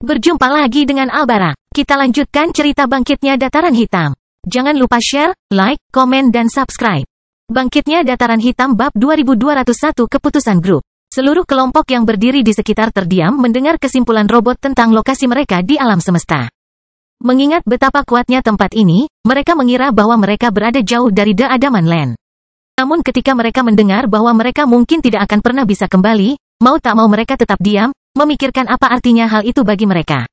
Berjumpa lagi dengan Albara. Kita lanjutkan cerita bangkitnya Dataran Hitam. Jangan lupa share, like, komen dan subscribe. Bangkitnya Dataran Hitam bab 2201 Keputusan Grup. Seluruh kelompok yang berdiri di sekitar terdiam mendengar kesimpulan robot tentang lokasi mereka di alam semesta. Mengingat betapa kuatnya tempat ini, mereka mengira bahwa mereka berada jauh dari The Adaman Land. Namun ketika mereka mendengar bahwa mereka mungkin tidak akan pernah bisa kembali, mau tak mau mereka tetap diam, memikirkan apa artinya hal itu bagi mereka.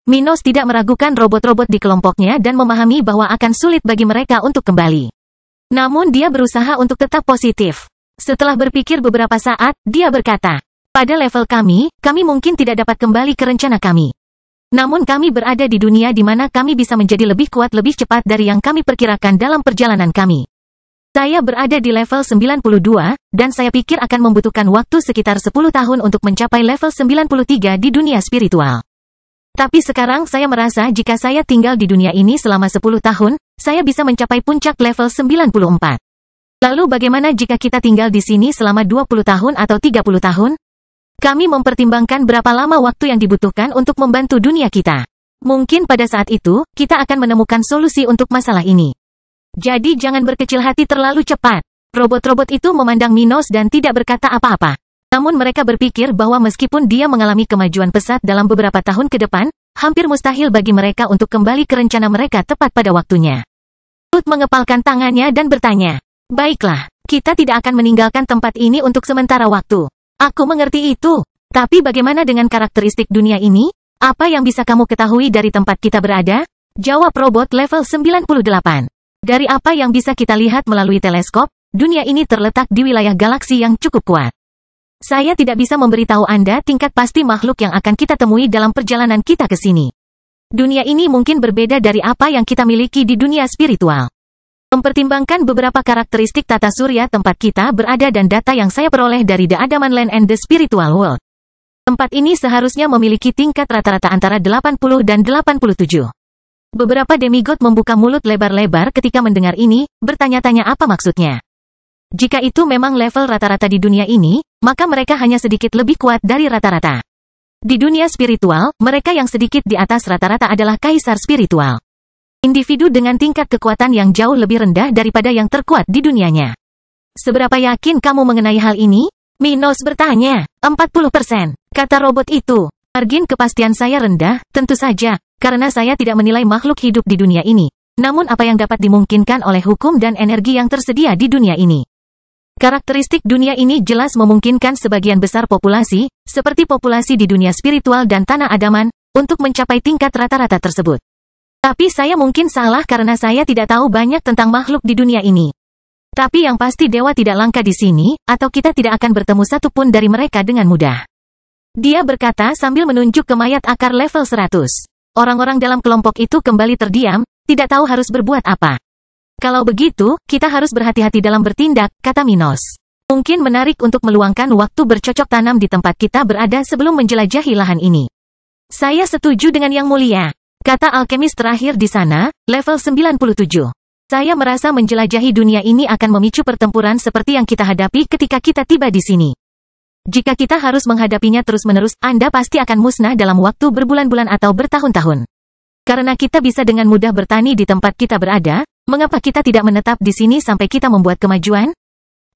Minos tidak meragukan robot-robot di kelompoknya dan memahami bahwa akan sulit bagi mereka untuk kembali. Namun dia berusaha untuk tetap positif. Setelah berpikir beberapa saat, dia berkata, pada level kami mungkin tidak dapat kembali ke rencana kami. Namun kami berada di dunia di mana kami bisa menjadi lebih kuat lebih cepat dari yang kami perkirakan dalam perjalanan kami. Saya berada di level 92, dan saya pikir akan membutuhkan waktu sekitar 10 tahun untuk mencapai level 93 di dunia spiritual. Tapi sekarang saya merasa jika saya tinggal di dunia ini selama 10 tahun, saya bisa mencapai puncak level 94. Lalu bagaimana jika kita tinggal di sini selama 20 tahun atau 30 tahun? Kami mempertimbangkan berapa lama waktu yang dibutuhkan untuk membantu dunia kita. Mungkin pada saat itu, kita akan menemukan solusi untuk masalah ini. Jadi jangan berkecil hati terlalu cepat. Robot-robot itu memandang Minos dan tidak berkata apa-apa. Namun mereka berpikir bahwa meskipun dia mengalami kemajuan pesat dalam beberapa tahun ke depan, hampir mustahil bagi mereka untuk kembali ke rencana mereka tepat pada waktunya. Ruth mengepalkan tangannya dan bertanya, baiklah, kita tidak akan meninggalkan tempat ini untuk sementara waktu. Aku mengerti itu. Tapi bagaimana dengan karakteristik dunia ini? Apa yang bisa kamu ketahui dari tempat kita berada? Jawab robot level 98. Dari apa yang bisa kita lihat melalui teleskop, dunia ini terletak di wilayah galaksi yang cukup kuat. Saya tidak bisa memberitahu Anda tingkat pasti makhluk yang akan kita temui dalam perjalanan kita ke sini. Dunia ini mungkin berbeda dari apa yang kita miliki di dunia spiritual. Mempertimbangkan beberapa karakteristik tata surya tempat kita berada dan data yang saya peroleh dari The Adaman Land and the Spiritual World. Tempat ini seharusnya memiliki tingkat rata-rata antara 80 dan 87. Beberapa demigod membuka mulut lebar-lebar ketika mendengar ini, bertanya-tanya apa maksudnya. Jika itu memang level rata-rata di dunia ini, maka mereka hanya sedikit lebih kuat dari rata-rata. Di dunia spiritual, mereka yang sedikit di atas rata-rata adalah kaisar spiritual. Individu dengan tingkat kekuatan yang jauh lebih rendah daripada yang terkuat di dunianya. Seberapa yakin kamu mengenai hal ini? Minos bertanya. 40%, kata robot itu. Margin kepastian saya rendah, tentu saja. Karena saya tidak menilai makhluk hidup di dunia ini. Namun apa yang dapat dimungkinkan oleh hukum dan energi yang tersedia di dunia ini. Karakteristik dunia ini jelas memungkinkan sebagian besar populasi, seperti populasi di dunia spiritual dan tanah adaman, untuk mencapai tingkat rata-rata tersebut. Tapi saya mungkin salah karena saya tidak tahu banyak tentang makhluk di dunia ini. Tapi yang pasti dewa tidak langka di sini, atau kita tidak akan bertemu satupun dari mereka dengan mudah. Dia berkata sambil menunjuk ke mayat akar level 100. Orang-orang dalam kelompok itu kembali terdiam, tidak tahu harus berbuat apa. Kalau begitu, kita harus berhati-hati dalam bertindak, kata Minos. Mungkin menarik untuk meluangkan waktu bercocok tanam di tempat kita berada sebelum menjelajahi lahan ini. Saya setuju dengan Yang Mulia, kata alkemis terakhir di sana, level 97. Saya merasa menjelajahi dunia ini akan memicu pertempuran seperti yang kita hadapi ketika kita tiba di sini. Jika kita harus menghadapinya terus-menerus, Anda pasti akan musnah dalam waktu berbulan-bulan atau bertahun-tahun. Karena kita bisa dengan mudah bertani di tempat kita berada, mengapa kita tidak menetap di sini sampai kita membuat kemajuan?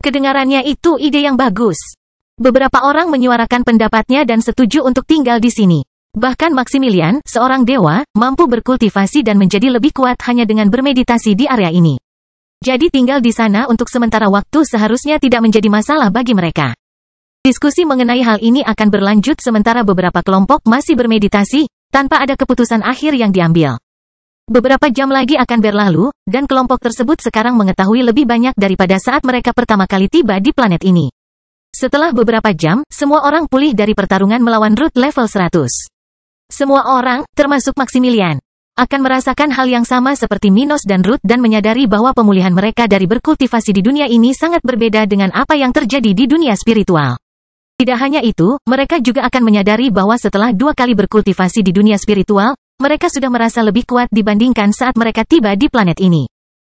Kedengarannya itu ide yang bagus. Beberapa orang menyuarakan pendapatnya dan setuju untuk tinggal di sini. Bahkan Maximilian, seorang dewa, mampu berkultivasi dan menjadi lebih kuat hanya dengan bermeditasi di area ini. Jadi tinggal di sana untuk sementara waktu seharusnya tidak menjadi masalah bagi mereka. Diskusi mengenai hal ini akan berlanjut sementara beberapa kelompok masih bermeditasi, tanpa ada keputusan akhir yang diambil. Beberapa jam lagi akan berlalu, dan kelompok tersebut sekarang mengetahui lebih banyak daripada saat mereka pertama kali tiba di planet ini. Setelah beberapa jam, semua orang pulih dari pertarungan melawan Ruth level 100. Semua orang, termasuk Maximilian, akan merasakan hal yang sama seperti Minos dan Ruth dan menyadari bahwa pemulihan mereka dari berkultivasi di dunia ini sangat berbeda dengan apa yang terjadi di dunia spiritual. Tidak hanya itu, mereka juga akan menyadari bahwa setelah 2 kali berkultivasi di dunia spiritual, mereka sudah merasa lebih kuat dibandingkan saat mereka tiba di planet ini.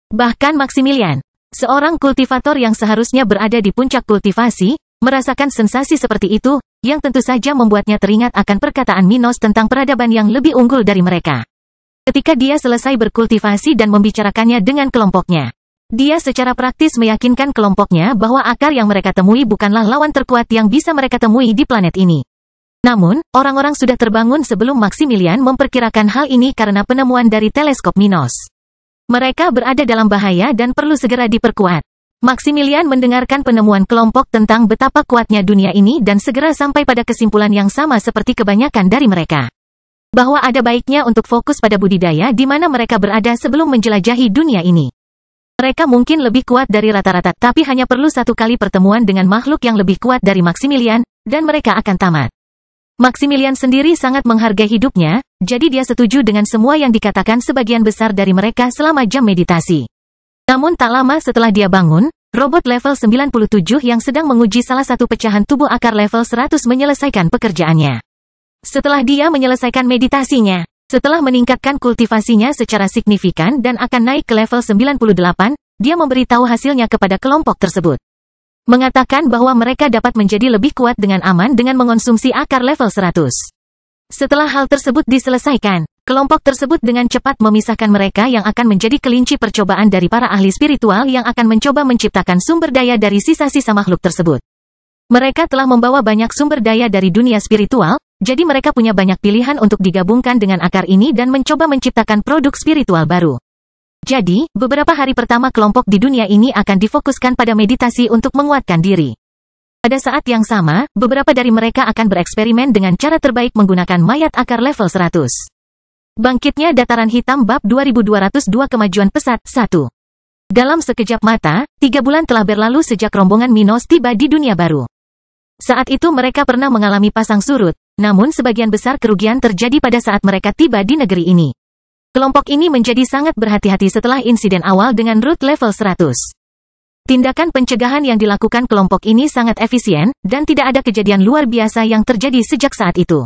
Bahkan Maximilian, seorang kultivator yang seharusnya berada di puncak kultivasi, merasakan sensasi seperti itu, yang tentu saja membuatnya teringat akan perkataan Minos tentang peradaban yang lebih unggul dari mereka. Ketika dia selesai berkultivasi dan membicarakannya dengan kelompoknya, dia secara praktis meyakinkan kelompoknya bahwa akar yang mereka temui bukanlah lawan terkuat yang bisa mereka temui di planet ini. Namun, orang-orang sudah terbangun sebelum Maximilian memperkirakan hal ini karena penemuan dari teleskop Minos. Mereka berada dalam bahaya dan perlu segera diperkuat. Maximilian mendengarkan penemuan kelompok tentang betapa kuatnya dunia ini dan segera sampai pada kesimpulan yang sama seperti kebanyakan dari mereka. Bahwa ada baiknya untuk fokus pada budidaya di mana mereka berada sebelum menjelajahi dunia ini. Mereka mungkin lebih kuat dari rata-rata, tapi hanya perlu satu kali pertemuan dengan makhluk yang lebih kuat dari Maximilian, dan mereka akan tamat. Maximilian sendiri sangat menghargai hidupnya, jadi dia setuju dengan semua yang dikatakan sebagian besar dari mereka selama jam meditasi. Namun tak lama setelah dia bangun, robot level 97 yang sedang menguji salah satu pecahan tubuh akar level 100 menyelesaikan pekerjaannya. Setelah dia menyelesaikan meditasinya, setelah meningkatkan kultivasinya secara signifikan dan akan naik ke level 98, dia memberitahu hasilnya kepada kelompok tersebut. Mengatakan bahwa mereka dapat menjadi lebih kuat dengan aman dengan mengonsumsi akar level 100. Setelah hal tersebut diselesaikan, kelompok tersebut dengan cepat memisahkan mereka yang akan menjadi kelinci percobaan dari para ahli spiritual yang akan mencoba menciptakan sumber daya dari sisa-sisa makhluk tersebut. Mereka telah membawa banyak sumber daya dari dunia spiritual, jadi mereka punya banyak pilihan untuk digabungkan dengan akar ini dan mencoba menciptakan produk spiritual baru. Jadi, beberapa hari pertama kelompok di dunia ini akan difokuskan pada meditasi untuk menguatkan diri. Pada saat yang sama, beberapa dari mereka akan bereksperimen dengan cara terbaik menggunakan mayat akar level 100. Bangkitnya dataran hitam bab 2202 kemajuan pesat 1. Dalam sekejap mata, 3 bulan telah berlalu sejak rombongan Minos tiba di dunia baru. Saat itu mereka pernah mengalami pasang surut, namun sebagian besar kerugian terjadi pada saat mereka tiba di negeri ini. Kelompok ini menjadi sangat berhati-hati setelah insiden awal dengan root level 100. Tindakan pencegahan yang dilakukan kelompok ini sangat efisien, dan tidak ada kejadian luar biasa yang terjadi sejak saat itu.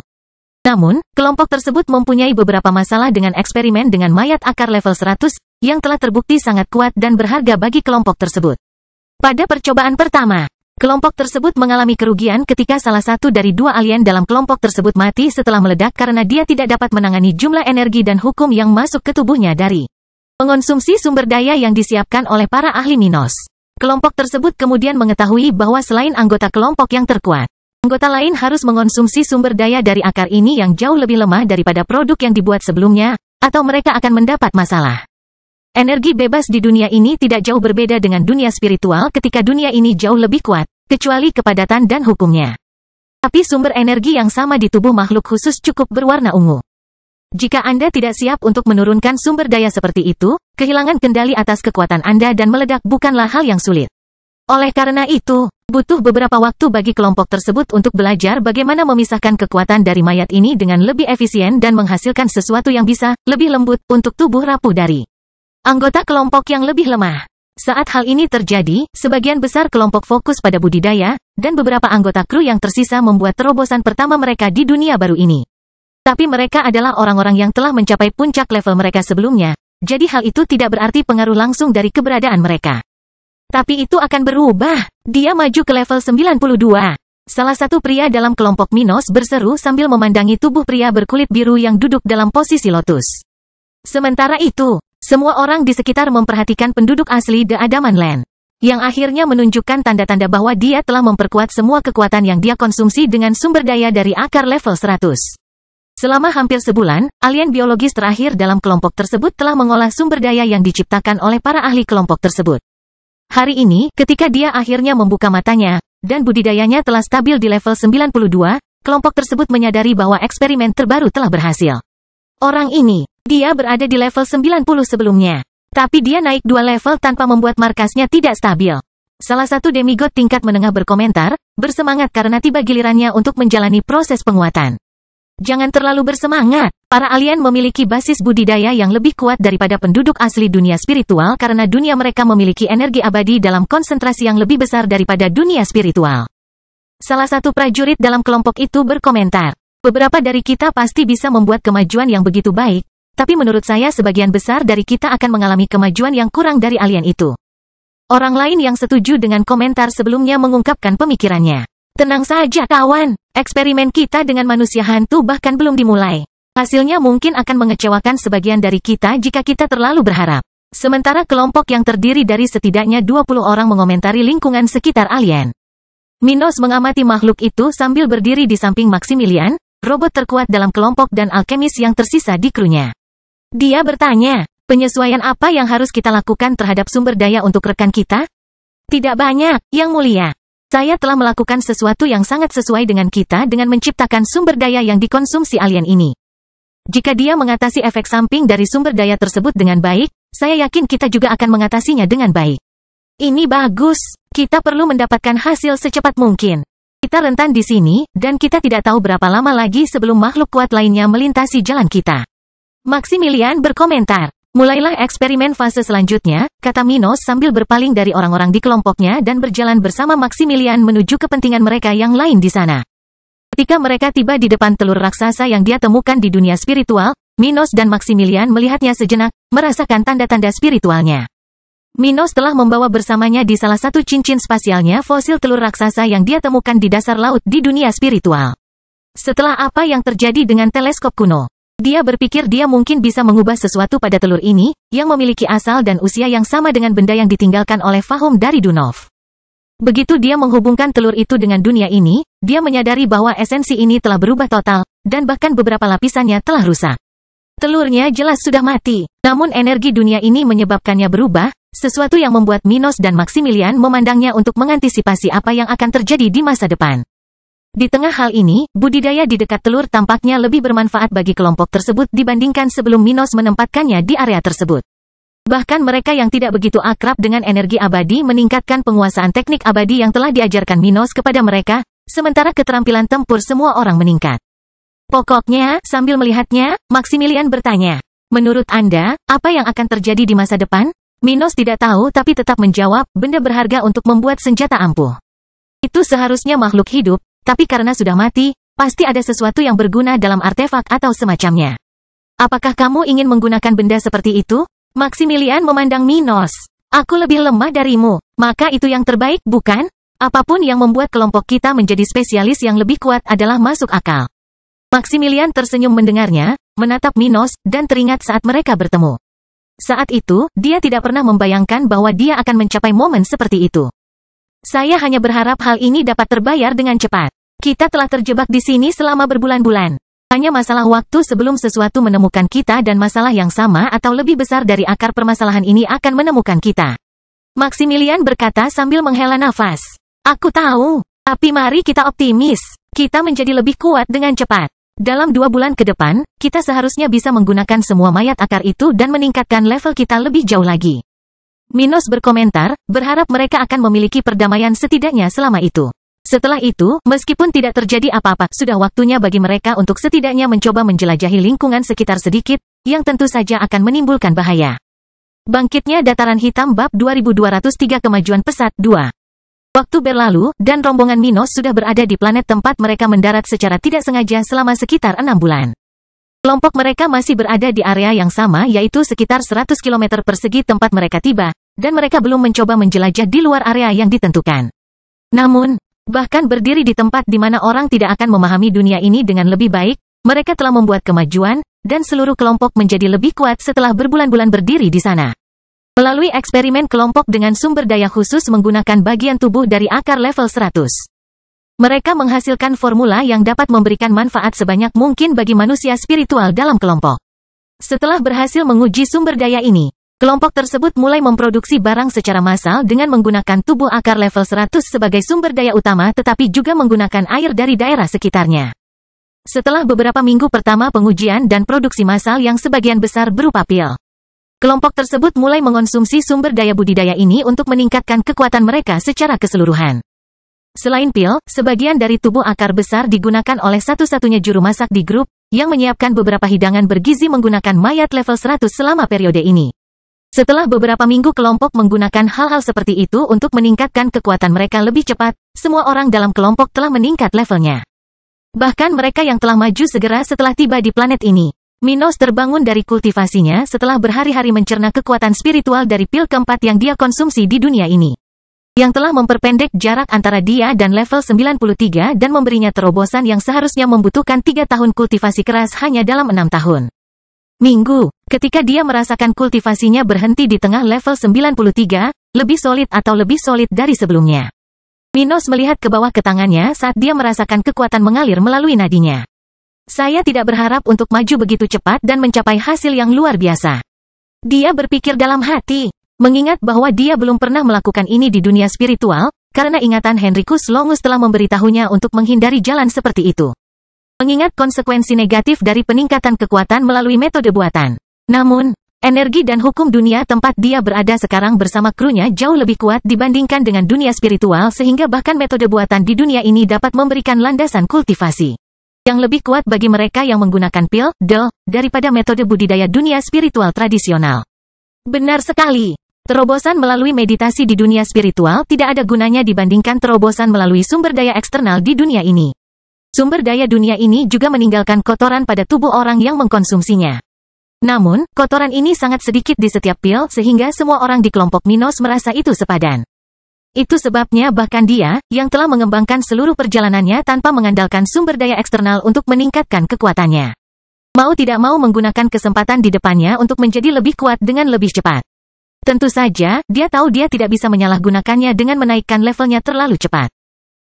Namun, kelompok tersebut mempunyai beberapa masalah dengan eksperimen dengan mayat akar level 100, yang telah terbukti sangat kuat dan berharga bagi kelompok tersebut. Pada percobaan pertama, kelompok tersebut mengalami kerugian ketika salah satu dari 2 alien dalam kelompok tersebut mati setelah meledak karena dia tidak dapat menangani jumlah energi dan hukum yang masuk ke tubuhnya dari mengonsumsi sumber daya yang disiapkan oleh para ahli Minos. Kelompok tersebut kemudian mengetahui bahwa selain anggota kelompok yang terkuat, anggota lain harus mengonsumsi sumber daya dari akar ini yang jauh lebih lemah daripada produk yang dibuat sebelumnya, atau mereka akan mendapat masalah. Energi bebas di dunia ini tidak jauh berbeda dengan dunia spiritual ketika dunia ini jauh lebih kuat, kecuali kepadatan dan hukumnya. Tapi sumber energi yang sama di tubuh makhluk khusus cukup berwarna ungu. Jika Anda tidak siap untuk menurunkan sumber daya seperti itu, kehilangan kendali atas kekuatan Anda dan meledak bukanlah hal yang sulit. Oleh karena itu, butuh beberapa waktu bagi kelompok tersebut untuk belajar bagaimana memisahkan kekuatan dari mayat ini dengan lebih efisien dan menghasilkan sesuatu yang bisa lebih lembut untuk tubuh rapuh dari anggota kelompok yang lebih lemah. Saat hal ini terjadi, sebagian besar kelompok fokus pada budidaya, dan beberapa anggota kru yang tersisa membuat terobosan pertama mereka di dunia baru ini. Tapi mereka adalah orang-orang yang telah mencapai puncak level mereka sebelumnya, jadi hal itu tidak berarti pengaruh langsung dari keberadaan mereka. Tapi itu akan berubah. Dia maju ke level 92. Salah satu pria dalam kelompok Minos berseru sambil memandangi tubuh pria berkulit biru yang duduk dalam posisi lotus. Sementara itu, semua orang di sekitar memperhatikan penduduk asli The Adaman Land, yang akhirnya menunjukkan tanda-tanda bahwa dia telah memperkuat semua kekuatan yang dia konsumsi dengan sumber daya dari akar level 100. Selama hampir sebulan, alien biologis terakhir dalam kelompok tersebut telah mengolah sumber daya yang diciptakan oleh para ahli kelompok tersebut. Hari ini, ketika dia akhirnya membuka matanya, dan budidayanya telah stabil di level 92, kelompok tersebut menyadari bahwa eksperimen terbaru telah berhasil. Orang ini, dia berada di level 90 sebelumnya. Tapi dia naik 2 level tanpa membuat markasnya tidak stabil. Salah satu demigod tingkat menengah berkomentar, bersemangat karena tiba gilirannya untuk menjalani proses penguatan. Jangan terlalu bersemangat. Para alien memiliki basis budidaya yang lebih kuat daripada penduduk asli dunia spiritual karena dunia mereka memiliki energi abadi dalam konsentrasi yang lebih besar daripada dunia spiritual. Salah satu prajurit dalam kelompok itu berkomentar, beberapa dari kita pasti bisa membuat kemajuan yang begitu baik, tapi menurut saya sebagian besar dari kita akan mengalami kemajuan yang kurang dari alien itu. Orang lain yang setuju dengan komentar sebelumnya mengungkapkan pemikirannya. Tenang saja kawan, eksperimen kita dengan manusia hantu bahkan belum dimulai. Hasilnya mungkin akan mengecewakan sebagian dari kita jika kita terlalu berharap. Sementara kelompok yang terdiri dari setidaknya 20 orang mengomentari lingkungan sekitar alien. Minos mengamati makhluk itu sambil berdiri di samping Maximilian, robot terkuat dalam kelompok dan alkemis yang tersisa di krunya. Dia bertanya, penyesuaian apa yang harus kita lakukan terhadap sumber daya untuk rekan kita? Tidak banyak, Yang Mulia. Saya telah melakukan sesuatu yang sangat sesuai dengan kita dengan menciptakan sumber daya yang dikonsumsi alien ini. Jika dia mengatasi efek samping dari sumber daya tersebut dengan baik, saya yakin kita juga akan mengatasinya dengan baik. Ini bagus. Kita perlu mendapatkan hasil secepat mungkin. Kita rentan di sini, dan kita tidak tahu berapa lama lagi sebelum makhluk kuat lainnya melintasi jalan kita. Maximilian berkomentar. Mulailah eksperimen fase selanjutnya, kata Minos sambil berpaling dari orang-orang di kelompoknya dan berjalan bersama Maximilian menuju kepentingan mereka yang lain di sana. Ketika mereka tiba di depan telur raksasa yang dia temukan di dunia spiritual, Minos dan Maximilian melihatnya sejenak, merasakan tanda-tanda spiritualnya. Minos telah membawa bersamanya di salah satu cincin spasialnya fosil telur raksasa yang dia temukan di dasar laut di dunia spiritual. Setelah apa yang terjadi dengan teleskop kuno, dia berpikir dia mungkin bisa mengubah sesuatu pada telur ini, yang memiliki asal dan usia yang sama dengan benda yang ditinggalkan oleh Fahum dari Dunov. Begitu dia menghubungkan telur itu dengan dunia ini, dia menyadari bahwa esensi ini telah berubah total, dan bahkan beberapa lapisannya telah rusak. Telurnya jelas sudah mati, namun energi dunia ini menyebabkannya berubah, sesuatu yang membuat Minos dan Maximilian memandangnya untuk mengantisipasi apa yang akan terjadi di masa depan. Di tengah hal ini, budidaya di dekat telur tampaknya lebih bermanfaat bagi kelompok tersebut dibandingkan sebelum Minos menempatkannya di area tersebut. Bahkan mereka yang tidak begitu akrab dengan energi abadi meningkatkan penguasaan teknik abadi yang telah diajarkan Minos kepada mereka, sementara keterampilan tempur semua orang meningkat. Pokoknya, sambil melihatnya, Maximilian bertanya, menurut Anda, apa yang akan terjadi di masa depan? Minos tidak tahu tapi tetap menjawab, benda berharga untuk membuat senjata ampuh. Itu seharusnya makhluk hidup, tapi karena sudah mati, pasti ada sesuatu yang berguna dalam artefak atau semacamnya. Apakah kamu ingin menggunakan benda seperti itu? Maximilian memandang Minos. Aku lebih lemah darimu, maka itu yang terbaik, bukan? Apapun yang membuat kelompok kita menjadi spesialis yang lebih kuat adalah masuk akal. Maximilian tersenyum mendengarnya, menatap Minos, dan teringat saat mereka bertemu. Saat itu, dia tidak pernah membayangkan bahwa dia akan mencapai momen seperti itu. Saya hanya berharap hal ini dapat terbayar dengan cepat. Kita telah terjebak di sini selama berbulan-bulan. Hanya masalah waktu sebelum sesuatu menemukan kita dan masalah yang sama atau lebih besar dari akar permasalahan ini akan menemukan kita. Maximilian berkata sambil menghela nafas. Aku tahu, tapi mari kita optimis. Kita menjadi lebih kuat dengan cepat. Dalam 2 bulan ke depan, kita seharusnya bisa menggunakan semua mayat akar itu dan meningkatkan level kita lebih jauh lagi. Minos berkomentar, berharap mereka akan memiliki perdamaian setidaknya selama itu. Setelah itu, meskipun tidak terjadi apa-apa, sudah waktunya bagi mereka untuk setidaknya mencoba menjelajahi lingkungan sekitar sedikit, yang tentu saja akan menimbulkan bahaya. Bangkitnya Dataran Hitam Bab 2203 Kemajuan Pesat 2. Waktu berlalu, dan rombongan Minos sudah berada di planet tempat mereka mendarat secara tidak sengaja selama sekitar 6 bulan. Kelompok mereka masih berada di area yang sama yaitu sekitar 100 km persegi tempat mereka tiba, dan mereka belum mencoba menjelajah di luar area yang ditentukan. Namun, bahkan berdiri di tempat di mana orang tidak akan memahami dunia ini dengan lebih baik, mereka telah membuat kemajuan, dan seluruh kelompok menjadi lebih kuat setelah berbulan-bulan berdiri di sana. Melalui eksperimen kelompok dengan sumber daya khusus menggunakan bagian tubuh dari akar level 100. Mereka menghasilkan formula yang dapat memberikan manfaat sebanyak mungkin bagi manusia spiritual dalam kelompok. Setelah berhasil menguji sumber daya ini, kelompok tersebut mulai memproduksi barang secara massal dengan menggunakan tubuh akar level 100 sebagai sumber daya utama tetapi juga menggunakan air dari daerah sekitarnya. Setelah beberapa minggu pertama pengujian dan produksi massal yang sebagian besar berupa pil, kelompok tersebut mulai mengonsumsi sumber daya budidaya ini untuk meningkatkan kekuatan mereka secara keseluruhan. Selain pil, sebagian dari tubuh akar besar digunakan oleh satu-satunya juru masak di grup, yang menyiapkan beberapa hidangan bergizi menggunakan mayat level 100 selama periode ini. Setelah beberapa minggu kelompok menggunakan hal-hal seperti itu untuk meningkatkan kekuatan mereka lebih cepat, semua orang dalam kelompok telah meningkat levelnya. Bahkan mereka yang telah maju segera setelah tiba di planet ini. Minos terbangun dari kultivasinya setelah berhari-hari mencerna kekuatan spiritual dari pil keempat yang dia konsumsi di dunia ini. yang telah memperpendek jarak antara dia dan level 93 dan memberinya terobosan yang seharusnya membutuhkan 3 tahun kultivasi keras hanya dalam 6 tahun. Minggu, ketika dia merasakan kultivasinya berhenti di tengah level 93, lebih solid atau lebih solid dari sebelumnya. Minos melihat ke bawah ke tangannya saat dia merasakan kekuatan mengalir melalui nadinya. Saya tidak berharap untuk maju begitu cepat dan mencapai hasil yang luar biasa. Dia berpikir dalam hati, mengingat bahwa dia belum pernah melakukan ini di dunia spiritual, karena ingatan Henricus Longus telah memberitahunya untuk menghindari jalan seperti itu. Mengingat konsekuensi negatif dari peningkatan kekuatan melalui metode buatan. Namun, energi dan hukum dunia tempat dia berada sekarang bersama krunya jauh lebih kuat dibandingkan dengan dunia spiritual sehingga bahkan metode buatan di dunia ini dapat memberikan landasan kultivasi yang lebih kuat bagi mereka yang menggunakan pil, daripada metode budidaya dunia spiritual tradisional. Benar sekali. Terobosan melalui meditasi di dunia spiritual tidak ada gunanya dibandingkan terobosan melalui sumber daya eksternal di dunia ini. Sumber daya dunia ini juga meninggalkan kotoran pada tubuh orang yang mengkonsumsinya. Namun, kotoran ini sangat sedikit di setiap pil sehingga semua orang di kelompok Minos merasa itu sepadan. Itu sebabnya bahkan dia, yang telah mengembangkan seluruh perjalanannya tanpa mengandalkan sumber daya eksternal untuk meningkatkan kekuatannya. Mau tidak mau menggunakan kesempatan di depannya untuk menjadi lebih kuat dengan lebih cepat. Tentu saja, dia tahu dia tidak bisa menyalahgunakannya dengan menaikkan levelnya terlalu cepat.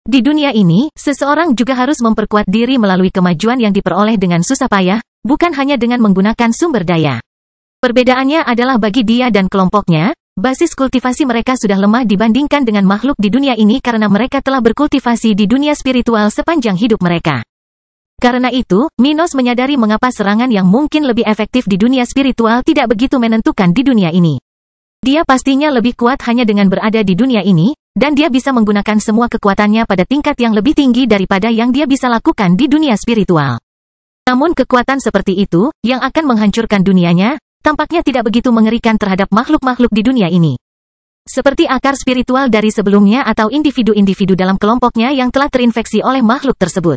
Di dunia ini, seseorang juga harus memperkuat diri melalui kemajuan yang diperoleh dengan susah payah, bukan hanya dengan menggunakan sumber daya. Perbedaannya adalah bagi dia dan kelompoknya, basis kultivasi mereka sudah lemah dibandingkan dengan makhluk di dunia ini karena mereka telah berkultivasi di dunia spiritual sepanjang hidup mereka. Karena itu, Minos menyadari mengapa serangan yang mungkin lebih efektif di dunia spiritual tidak begitu menentukan di dunia ini. Dia pastinya lebih kuat hanya dengan berada di dunia ini, dan dia bisa menggunakan semua kekuatannya pada tingkat yang lebih tinggi daripada yang dia bisa lakukan di dunia spiritual. Namun kekuatan seperti itu, yang akan menghancurkan dunianya, tampaknya tidak begitu mengerikan terhadap makhluk-makhluk di dunia ini. Seperti akar spiritual dari sebelumnya atau individu-individu dalam kelompoknya yang telah terinfeksi oleh makhluk tersebut.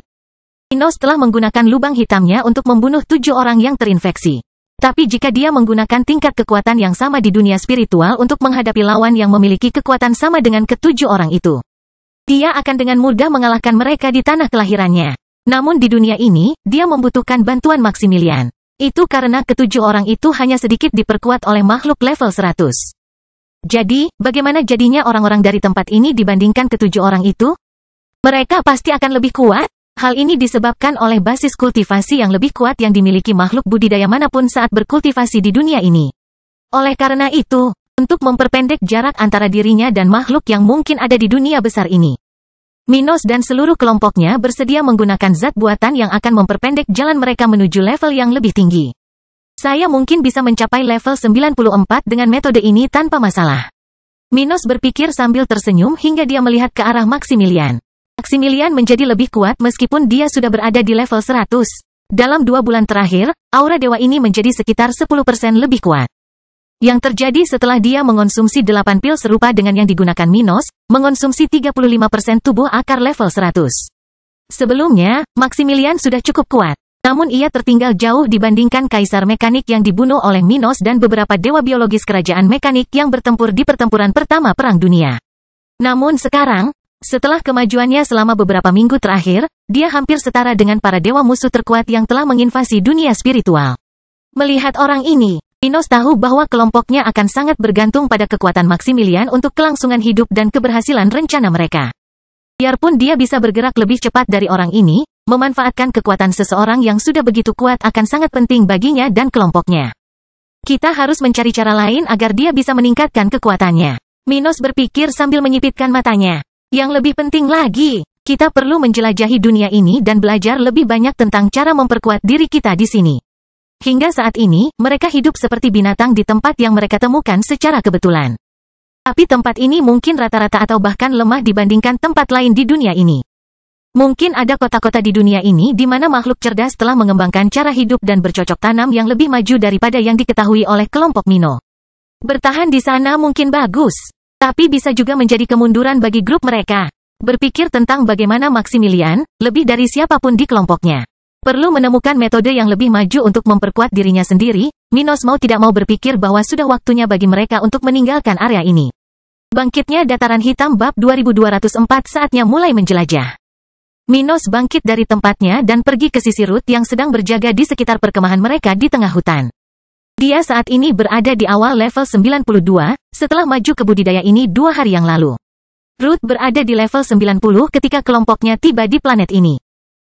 Minos telah menggunakan lubang hitamnya untuk membunuh 7 orang yang terinfeksi. Tapi jika dia menggunakan tingkat kekuatan yang sama di dunia spiritual untuk menghadapi lawan yang memiliki kekuatan sama dengan ke-7 orang itu, dia akan dengan mudah mengalahkan mereka di tanah kelahirannya. Namun di dunia ini, dia membutuhkan bantuan Maximilian. Itu karena ke-7 orang itu hanya sedikit diperkuat oleh makhluk level 100. Jadi, bagaimana jadinya orang-orang dari tempat ini dibandingkan ke-7 orang itu? Mereka pasti akan lebih kuat. Hal ini disebabkan oleh basis kultivasi yang lebih kuat yang dimiliki makhluk budidaya manapun saat berkultivasi di dunia ini. Oleh karena itu, untuk memperpendek jarak antara dirinya dan makhluk yang mungkin ada di dunia besar ini, Minos dan seluruh kelompoknya bersedia menggunakan zat buatan yang akan memperpendek jalan mereka menuju level yang lebih tinggi. Saya mungkin bisa mencapai level 94 dengan metode ini tanpa masalah. Minos berpikir sambil tersenyum hingga dia melihat ke arah Maximilian. Maximilian menjadi lebih kuat meskipun dia sudah berada di level 100. Dalam 2 bulan terakhir, aura dewa ini menjadi sekitar 10% lebih kuat. Yang terjadi setelah dia mengonsumsi 8 pil serupa dengan yang digunakan Minos, mengonsumsi 35% tubuh akar level 100. Sebelumnya, Maximilian sudah cukup kuat. Namun ia tertinggal jauh dibandingkan Kaisar Mekanik yang dibunuh oleh Minos dan beberapa dewa biologis kerajaan Mekanik yang bertempur di pertempuran pertama Perang Dunia. Namun sekarang, setelah kemajuannya selama beberapa minggu terakhir, dia hampir setara dengan para dewa musuh terkuat yang telah menginvasi dunia spiritual. Melihat orang ini, Minos tahu bahwa kelompoknya akan sangat bergantung pada kekuatan Maximilian untuk kelangsungan hidup dan keberhasilan rencana mereka. Biarpun dia bisa bergerak lebih cepat dari orang ini, memanfaatkan kekuatan seseorang yang sudah begitu kuat akan sangat penting baginya dan kelompoknya. Kita harus mencari cara lain agar dia bisa meningkatkan kekuatannya. Minos berpikir sambil menyipitkan matanya. Yang lebih penting lagi, kita perlu menjelajahi dunia ini dan belajar lebih banyak tentang cara memperkuat diri kita di sini. Hingga saat ini, mereka hidup seperti binatang di tempat yang mereka temukan secara kebetulan. Tapi tempat ini mungkin rata-rata atau bahkan lemah dibandingkan tempat lain di dunia ini. Mungkin ada kota-kota di dunia ini di mana makhluk cerdas telah mengembangkan cara hidup dan bercocok tanam yang lebih maju daripada yang diketahui oleh kelompok Mino. Bertahan di sana mungkin bagus. Tapi bisa juga menjadi kemunduran bagi grup mereka. Berpikir tentang bagaimana Maximilian, lebih dari siapapun di kelompoknya, perlu menemukan metode yang lebih maju untuk memperkuat dirinya sendiri. Minos mau tidak mau berpikir bahwa sudah waktunya bagi mereka untuk meninggalkan area ini. Bangkitnya Dataran Hitam Bab 2204 saatnya mulai menjelajah. Minos bangkit dari tempatnya dan pergi ke sisi Ruth yang sedang berjaga di sekitar perkemahan mereka di tengah hutan. Dia saat ini berada di awal level 92, setelah maju ke budidaya ini 2 hari yang lalu. Ruth berada di level 90 ketika kelompoknya tiba di planet ini.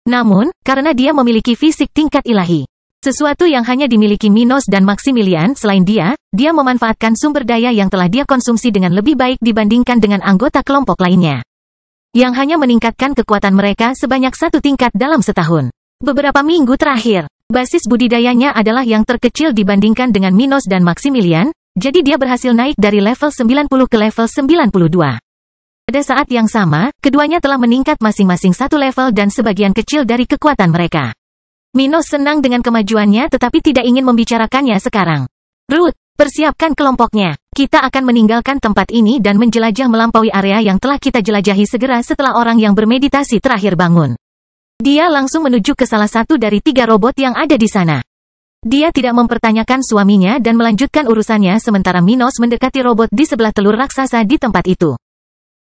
Namun, karena dia memiliki fisik tingkat ilahi, sesuatu yang hanya dimiliki Minos dan Maximilian selain dia memanfaatkan sumber daya yang telah dia konsumsi dengan lebih baik dibandingkan dengan anggota kelompok lainnya, yang hanya meningkatkan kekuatan mereka sebanyak 1 tingkat dalam setahun. Beberapa minggu terakhir, basis budidayanya adalah yang terkecil dibandingkan dengan Minos dan Maximilian, jadi dia berhasil naik dari level 90 ke level 92. Pada saat yang sama, keduanya telah meningkat masing-masing 1 level dan sebagian kecil dari kekuatan mereka. Minos senang dengan kemajuannya tetapi tidak ingin membicarakannya sekarang. Ruth, persiapkan kelompoknya. Kita akan meninggalkan tempat ini dan menjelajah melampaui area yang telah kita jelajahi segera setelah orang yang bermeditasi terakhir bangun. Dia langsung menuju ke salah satu dari 3 robot yang ada di sana. Dia tidak mempertanyakan suaminya dan melanjutkan urusannya sementara Minos mendekati robot di sebelah telur raksasa di tempat itu.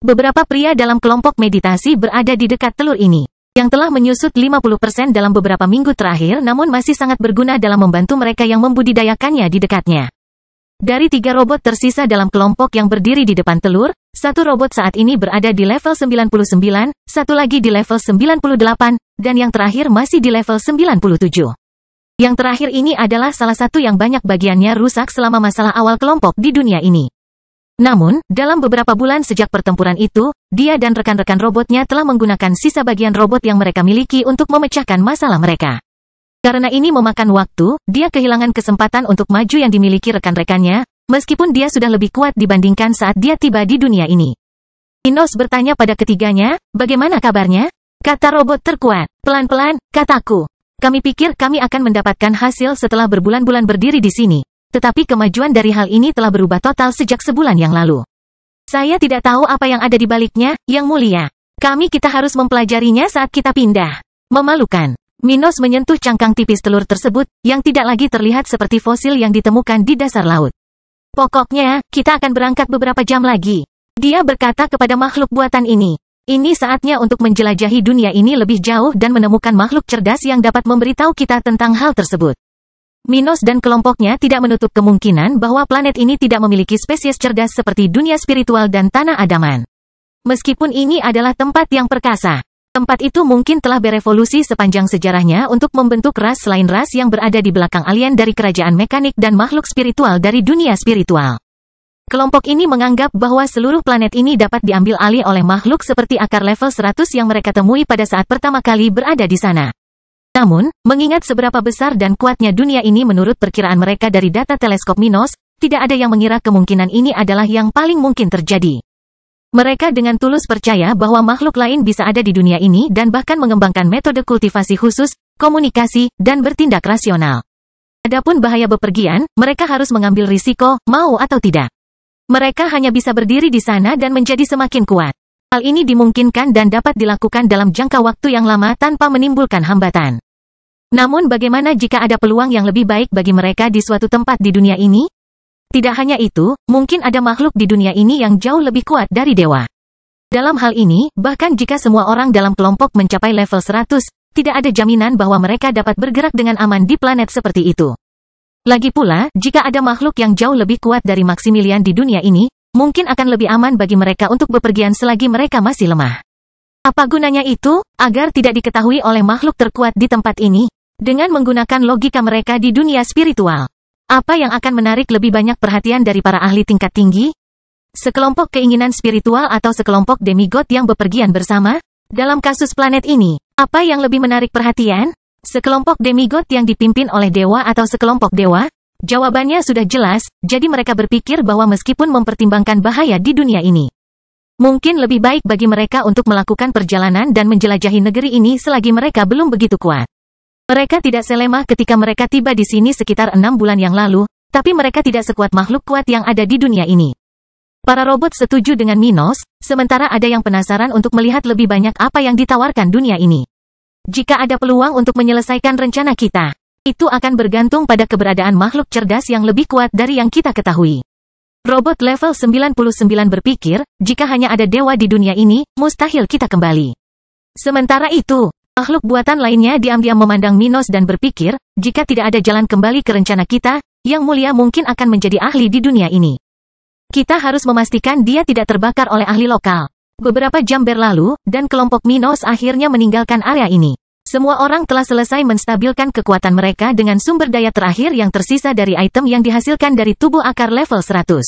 Beberapa pria dalam kelompok meditasi berada di dekat telur ini, yang telah menyusut 50% dalam beberapa minggu terakhir namun masih sangat berguna dalam membantu mereka yang membudidayakannya di dekatnya. Dari 3 robot tersisa dalam kelompok yang berdiri di depan telur, 1 robot saat ini berada di level 99, 1 lagi di level 98, dan yang terakhir masih di level 97. Yang terakhir ini adalah salah satu yang banyak bagiannya rusak selama masalah awal kelompok di dunia ini. Namun, dalam beberapa bulan sejak pertempuran itu, dia dan rekan-rekan robotnya telah menggunakan sisa bagian robot yang mereka miliki untuk memecahkan masalah mereka. Karena ini memakan waktu, dia kehilangan kesempatan untuk maju yang dimiliki rekan-rekannya, meskipun dia sudah lebih kuat dibandingkan saat dia tiba di dunia ini. Minos bertanya pada ketiganya, bagaimana kabarnya? Kata robot terkuat. Pelan-pelan, kataku. Kami pikir kami akan mendapatkan hasil setelah berbulan-bulan berdiri di sini. Tetapi kemajuan dari hal ini telah berubah total sejak sebulan yang lalu. Saya tidak tahu apa yang ada di baliknya, Yang Mulia. Kita harus mempelajarinya saat kita pindah. Memalukan. Minos menyentuh cangkang tipis telur tersebut, yang tidak lagi terlihat seperti fosil yang ditemukan di dasar laut. Pokoknya, kita akan berangkat beberapa jam lagi. Dia berkata kepada makhluk buatan ini. Ini saatnya untuk menjelajahi dunia ini lebih jauh dan menemukan makhluk cerdas yang dapat memberitahu kita tentang hal tersebut. Minos dan kelompoknya tidak menutup kemungkinan bahwa planet ini tidak memiliki spesies cerdas seperti dunia spiritual dan tanah adaman. Meskipun ini adalah tempat yang perkasa, tempat itu mungkin telah berevolusi sepanjang sejarahnya untuk membentuk ras selain ras yang berada di belakang alien dari kerajaan mekanik dan makhluk spiritual dari dunia spiritual. Kelompok ini menganggap bahwa seluruh planet ini dapat diambil alih oleh makhluk seperti akar level 100 yang mereka temui pada saat pertama kali berada di sana. Namun, mengingat seberapa besar dan kuatnya dunia ini menurut perkiraan mereka dari data teleskop Minos, tidak ada yang mengira kemungkinan ini adalah yang paling mungkin terjadi. Mereka dengan tulus percaya bahwa makhluk lain bisa ada di dunia ini dan bahkan mengembangkan metode kultivasi khusus, komunikasi, dan bertindak rasional. Adapun bahaya bepergian, mereka harus mengambil risiko, mau atau tidak. Mereka hanya bisa berdiri di sana dan menjadi semakin kuat. Hal ini dimungkinkan dan dapat dilakukan dalam jangka waktu yang lama tanpa menimbulkan hambatan. Namun bagaimana jika ada peluang yang lebih baik bagi mereka di suatu tempat di dunia ini? Tidak hanya itu, mungkin ada makhluk di dunia ini yang jauh lebih kuat dari dewa. Dalam hal ini, bahkan jika semua orang dalam kelompok mencapai level 100, tidak ada jaminan bahwa mereka dapat bergerak dengan aman di planet seperti itu. Lagi pula, jika ada makhluk yang jauh lebih kuat dari Maximilian di dunia ini, mungkin akan lebih aman bagi mereka untuk bepergian selagi mereka masih lemah. Apa gunanya itu? Agar tidak diketahui oleh makhluk terkuat di tempat ini. Dengan menggunakan logika mereka di dunia spiritual. Apa yang akan menarik lebih banyak perhatian dari para ahli tingkat tinggi? Sekelompok keinginan spiritual atau sekelompok demigod yang bepergian bersama? Dalam kasus planet ini, apa yang lebih menarik perhatian? Sekelompok demigod yang dipimpin oleh dewa atau sekelompok dewa? Jawabannya sudah jelas, jadi mereka berpikir bahwa meskipun mempertimbangkan bahaya di dunia ini, mungkin lebih baik bagi mereka untuk melakukan perjalanan dan menjelajahi negeri ini selagi mereka belum begitu kuat. Mereka tidak selemah ketika mereka tiba di sini sekitar 6 bulan yang lalu, tapi mereka tidak sekuat makhluk kuat yang ada di dunia ini. Para robot setuju dengan Minos, sementara ada yang penasaran untuk melihat lebih banyak apa yang ditawarkan dunia ini. Jika ada peluang untuk menyelesaikan rencana kita, itu akan bergantung pada keberadaan makhluk cerdas yang lebih kuat dari yang kita ketahui. Robot level 99 berpikir, jika hanya ada dewa di dunia ini, mustahil kita kembali. Sementara itu, makhluk buatan lainnya diam-diam memandang Minos dan berpikir, jika tidak ada jalan kembali ke rencana kita, Yang Mulia mungkin akan menjadi ahli di dunia ini. Kita harus memastikan dia tidak terbakar oleh ahli lokal. Beberapa jam berlalu, dan kelompok Minos akhirnya meninggalkan area ini. Semua orang telah selesai menstabilkan kekuatan mereka dengan sumber daya terakhir yang tersisa dari item yang dihasilkan dari tubuh akar level 100.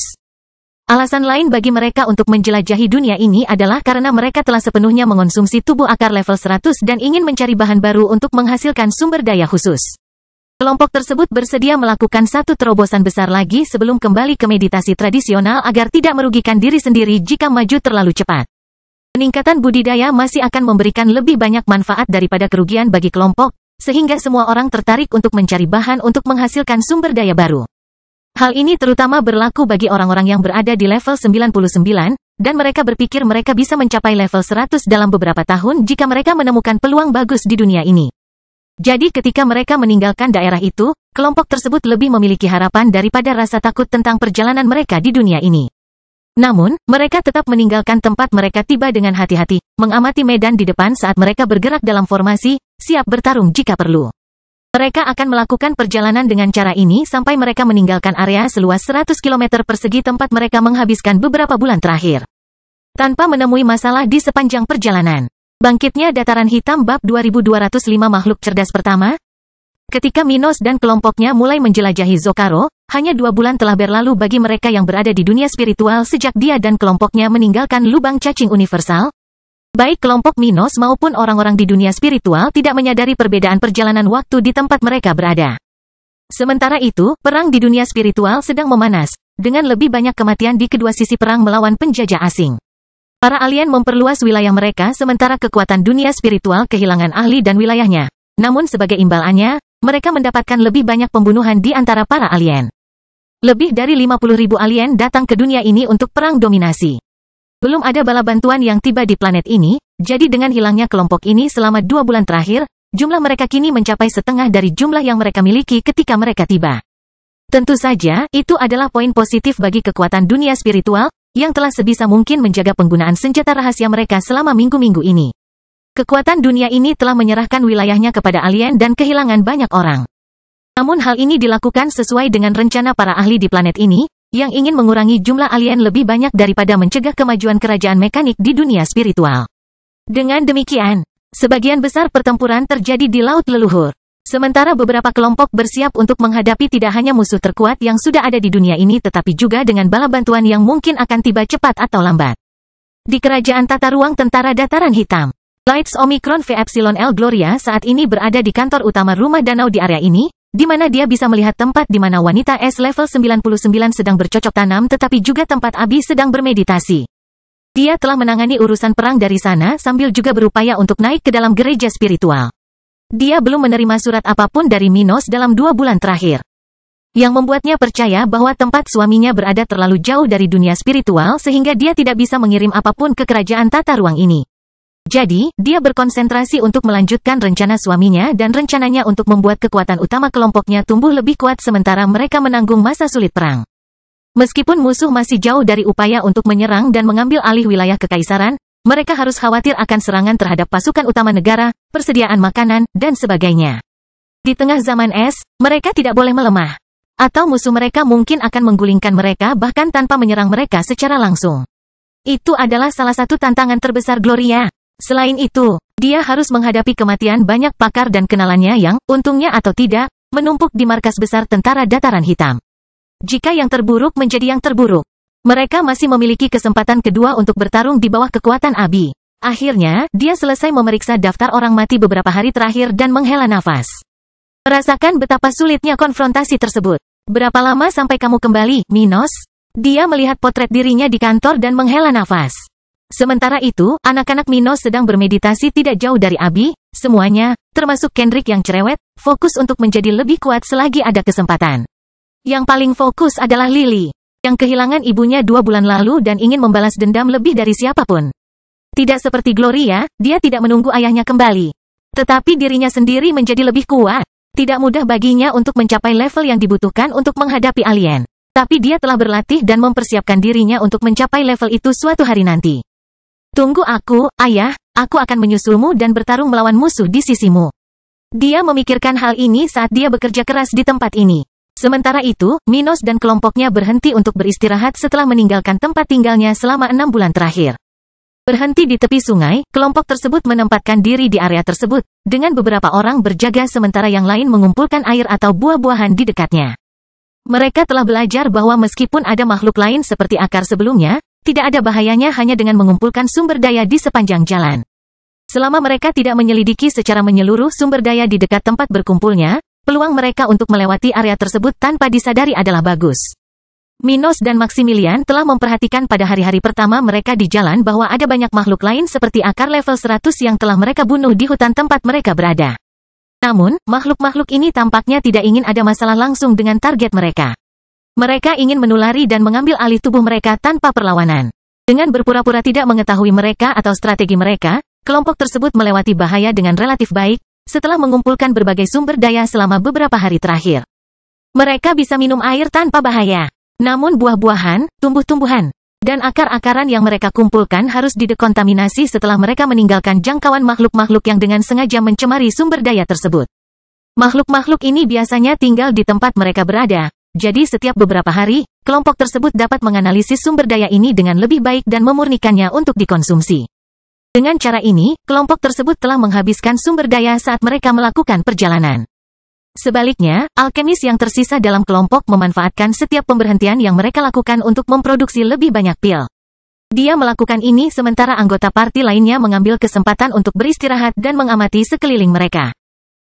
Alasan lain bagi mereka untuk menjelajahi dunia ini adalah karena mereka telah sepenuhnya mengonsumsi tubuh akar level 100 dan ingin mencari bahan baru untuk menghasilkan sumber daya khusus. Kelompok tersebut bersedia melakukan satu terobosan besar lagi sebelum kembali ke meditasi tradisional agar tidak merugikan diri sendiri jika maju terlalu cepat. Peningkatan budidaya masih akan memberikan lebih banyak manfaat daripada kerugian bagi kelompok, sehingga semua orang tertarik untuk mencari bahan untuk menghasilkan sumber daya baru. Hal ini terutama berlaku bagi orang-orang yang berada di level 99, dan mereka berpikir mereka bisa mencapai level 100 dalam beberapa tahun jika mereka menemukan peluang bagus di dunia ini. Jadi ketika mereka meninggalkan daerah itu, kelompok tersebut lebih memiliki harapan daripada rasa takut tentang perjalanan mereka di dunia ini. Namun, mereka tetap meninggalkan tempat mereka tiba dengan hati-hati, mengamati medan di depan saat mereka bergerak dalam formasi, siap bertarung jika perlu. Mereka akan melakukan perjalanan dengan cara ini sampai mereka meninggalkan area seluas 100 km persegi tempat mereka menghabiskan beberapa bulan terakhir. Tanpa menemui masalah di sepanjang perjalanan. Bangkitnya Dataran Hitam Bab 2205 Makhluk Cerdas Pertama. Ketika Minos dan kelompoknya mulai menjelajahi Zokaro, hanya 2 bulan telah berlalu bagi mereka yang berada di dunia spiritual sejak dia dan kelompoknya meninggalkan lubang cacing universal. Baik kelompok Minos maupun orang-orang di dunia spiritual tidak menyadari perbedaan perjalanan waktu di tempat mereka berada. Sementara itu, perang di dunia spiritual sedang memanas, dengan lebih banyak kematian di kedua sisi perang melawan penjajah asing. Para alien memperluas wilayah mereka sementara kekuatan dunia spiritual kehilangan ahli dan wilayahnya. Namun sebagai imbalannya, mereka mendapatkan lebih banyak pembunuhan di antara para alien. Lebih dari 50.000 alien datang ke dunia ini untuk perang dominasi. Belum ada bala bantuan yang tiba di planet ini, jadi dengan hilangnya kelompok ini selama 2 bulan terakhir, jumlah mereka kini mencapai setengah dari jumlah yang mereka miliki ketika mereka tiba. Tentu saja, itu adalah poin positif bagi kekuatan dunia spiritual, yang telah sebisa mungkin menjaga penggunaan senjata rahasia mereka selama minggu-minggu ini. Kekuatan dunia ini telah menyerahkan wilayahnya kepada alien dan kehilangan banyak orang. Namun hal ini dilakukan sesuai dengan rencana para ahli di planet ini, yang ingin mengurangi jumlah alien lebih banyak daripada mencegah kemajuan kerajaan mekanik di dunia spiritual. Dengan demikian, sebagian besar pertempuran terjadi di Laut Leluhur. Sementara beberapa kelompok bersiap untuk menghadapi tidak hanya musuh terkuat yang sudah ada di dunia ini tetapi juga dengan bala bantuan yang mungkin akan tiba cepat atau lambat. Di Kerajaan Tata Ruang Tentara Dataran Hitam, Lights Omicron V Epsilon L Gloria saat ini berada di kantor utama rumah danau di area ini, di mana dia bisa melihat tempat di mana wanita S level 99 sedang bercocok tanam tetapi juga tempat Abi sedang bermeditasi. Dia telah menangani urusan perang dari sana sambil juga berupaya untuk naik ke dalam gereja spiritual. Dia belum menerima surat apapun dari Minos dalam 2 bulan terakhir. Yang membuatnya percaya bahwa tempat suaminya berada terlalu jauh dari dunia spiritual sehingga dia tidak bisa mengirim apapun ke kerajaan tata ruang ini. Jadi, dia berkonsentrasi untuk melanjutkan rencana suaminya dan rencananya untuk membuat kekuatan utama kelompoknya tumbuh lebih kuat sementara mereka menanggung masa sulit perang. Meskipun musuh masih jauh dari upaya untuk menyerang dan mengambil alih wilayah kekaisaran, mereka harus khawatir akan serangan terhadap pasukan utama negara, persediaan makanan, dan sebagainya. Di tengah zaman es, mereka tidak boleh melemah. Atau musuh mereka mungkin akan menggulingkan mereka bahkan tanpa menyerang mereka secara langsung. Itu adalah salah satu tantangan terbesar Gloria. Selain itu, dia harus menghadapi kematian banyak pakar dan kenalannya yang, untungnya atau tidak, menumpuk di markas besar tentara Dataran Hitam. Jika yang terburuk menjadi yang terburuk, mereka masih memiliki kesempatan kedua untuk bertarung di bawah kekuatan Abi. Akhirnya, dia selesai memeriksa daftar orang mati beberapa hari terakhir dan menghela nafas. Merasakan betapa sulitnya konfrontasi tersebut. Berapa lama sampai kamu kembali, Minos? Dia melihat potret dirinya di kantor dan menghela nafas. Sementara itu, anak-anak Minos sedang bermeditasi tidak jauh dari Abi. Semuanya, termasuk Kendrick yang cerewet, fokus untuk menjadi lebih kuat selagi ada kesempatan. Yang paling fokus adalah Lily, yang kehilangan ibunya 2 bulan lalu dan ingin membalas dendam lebih dari siapapun. Tidak seperti Gloria, dia tidak menunggu ayahnya kembali. Tetapi dirinya sendiri menjadi lebih kuat. Tidak mudah baginya untuk mencapai level yang dibutuhkan untuk menghadapi alien. Tapi dia telah berlatih dan mempersiapkan dirinya untuk mencapai level itu suatu hari nanti. Tunggu aku, ayah, aku akan menyusulmu dan bertarung melawan musuh di sisimu. Dia memikirkan hal ini saat dia bekerja keras di tempat ini. Sementara itu, Minos dan kelompoknya berhenti untuk beristirahat setelah meninggalkan tempat tinggalnya selama 6 bulan terakhir. Berhenti di tepi sungai, kelompok tersebut menempatkan diri di area tersebut, dengan beberapa orang berjaga sementara yang lain mengumpulkan air atau buah-buahan di dekatnya. Mereka telah belajar bahwa meskipun ada makhluk lain seperti akar sebelumnya, tidak ada bahayanya hanya dengan mengumpulkan sumber daya di sepanjang jalan. Selama mereka tidak menyelidiki secara menyeluruh sumber daya di dekat tempat berkumpulnya, peluang mereka untuk melewati area tersebut tanpa disadari adalah bagus. Minos dan Maximilian telah memperhatikan pada hari-hari pertama mereka di jalan bahwa ada banyak makhluk lain seperti akar level 100 yang telah mereka bunuh di hutan tempat mereka berada. Namun, makhluk-makhluk ini tampaknya tidak ingin ada masalah langsung dengan target mereka. Mereka ingin menulari dan mengambil alih tubuh mereka tanpa perlawanan. Dengan berpura-pura tidak mengetahui mereka atau strategi mereka, kelompok tersebut melewati bahaya dengan relatif baik, setelah mengumpulkan berbagai sumber daya selama beberapa hari terakhir. Mereka bisa minum air tanpa bahaya. Namun buah-buahan, tumbuh-tumbuhan, dan akar-akaran yang mereka kumpulkan harus didekontaminasi setelah mereka meninggalkan jangkauan makhluk-makhluk yang dengan sengaja mencemari sumber daya tersebut. Makhluk-makhluk ini biasanya tinggal di tempat mereka berada, jadi setiap beberapa hari, kelompok tersebut dapat menganalisis sumber daya ini dengan lebih baik dan memurnikannya untuk dikonsumsi. Dengan cara ini, kelompok tersebut telah menghabiskan sumber daya saat mereka melakukan perjalanan. Sebaliknya, alkemis yang tersisa dalam kelompok memanfaatkan setiap pemberhentian yang mereka lakukan untuk memproduksi lebih banyak pil. Dia melakukan ini sementara anggota parti lainnya mengambil kesempatan untuk beristirahat dan mengamati sekeliling mereka.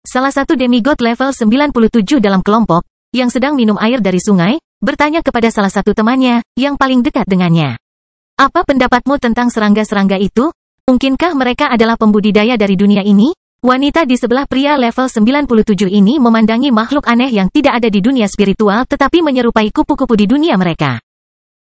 Salah satu demigod level 97 dalam kelompok, yang sedang minum air dari sungai, bertanya kepada salah satu temannya, yang paling dekat dengannya. Apa pendapatmu tentang serangga-serangga itu? Mungkinkah mereka adalah pembudidaya dari dunia ini? Wanita di sebelah pria level 97 ini memandangi makhluk aneh yang tidak ada di dunia spiritual tetapi menyerupai kupu-kupu di dunia mereka.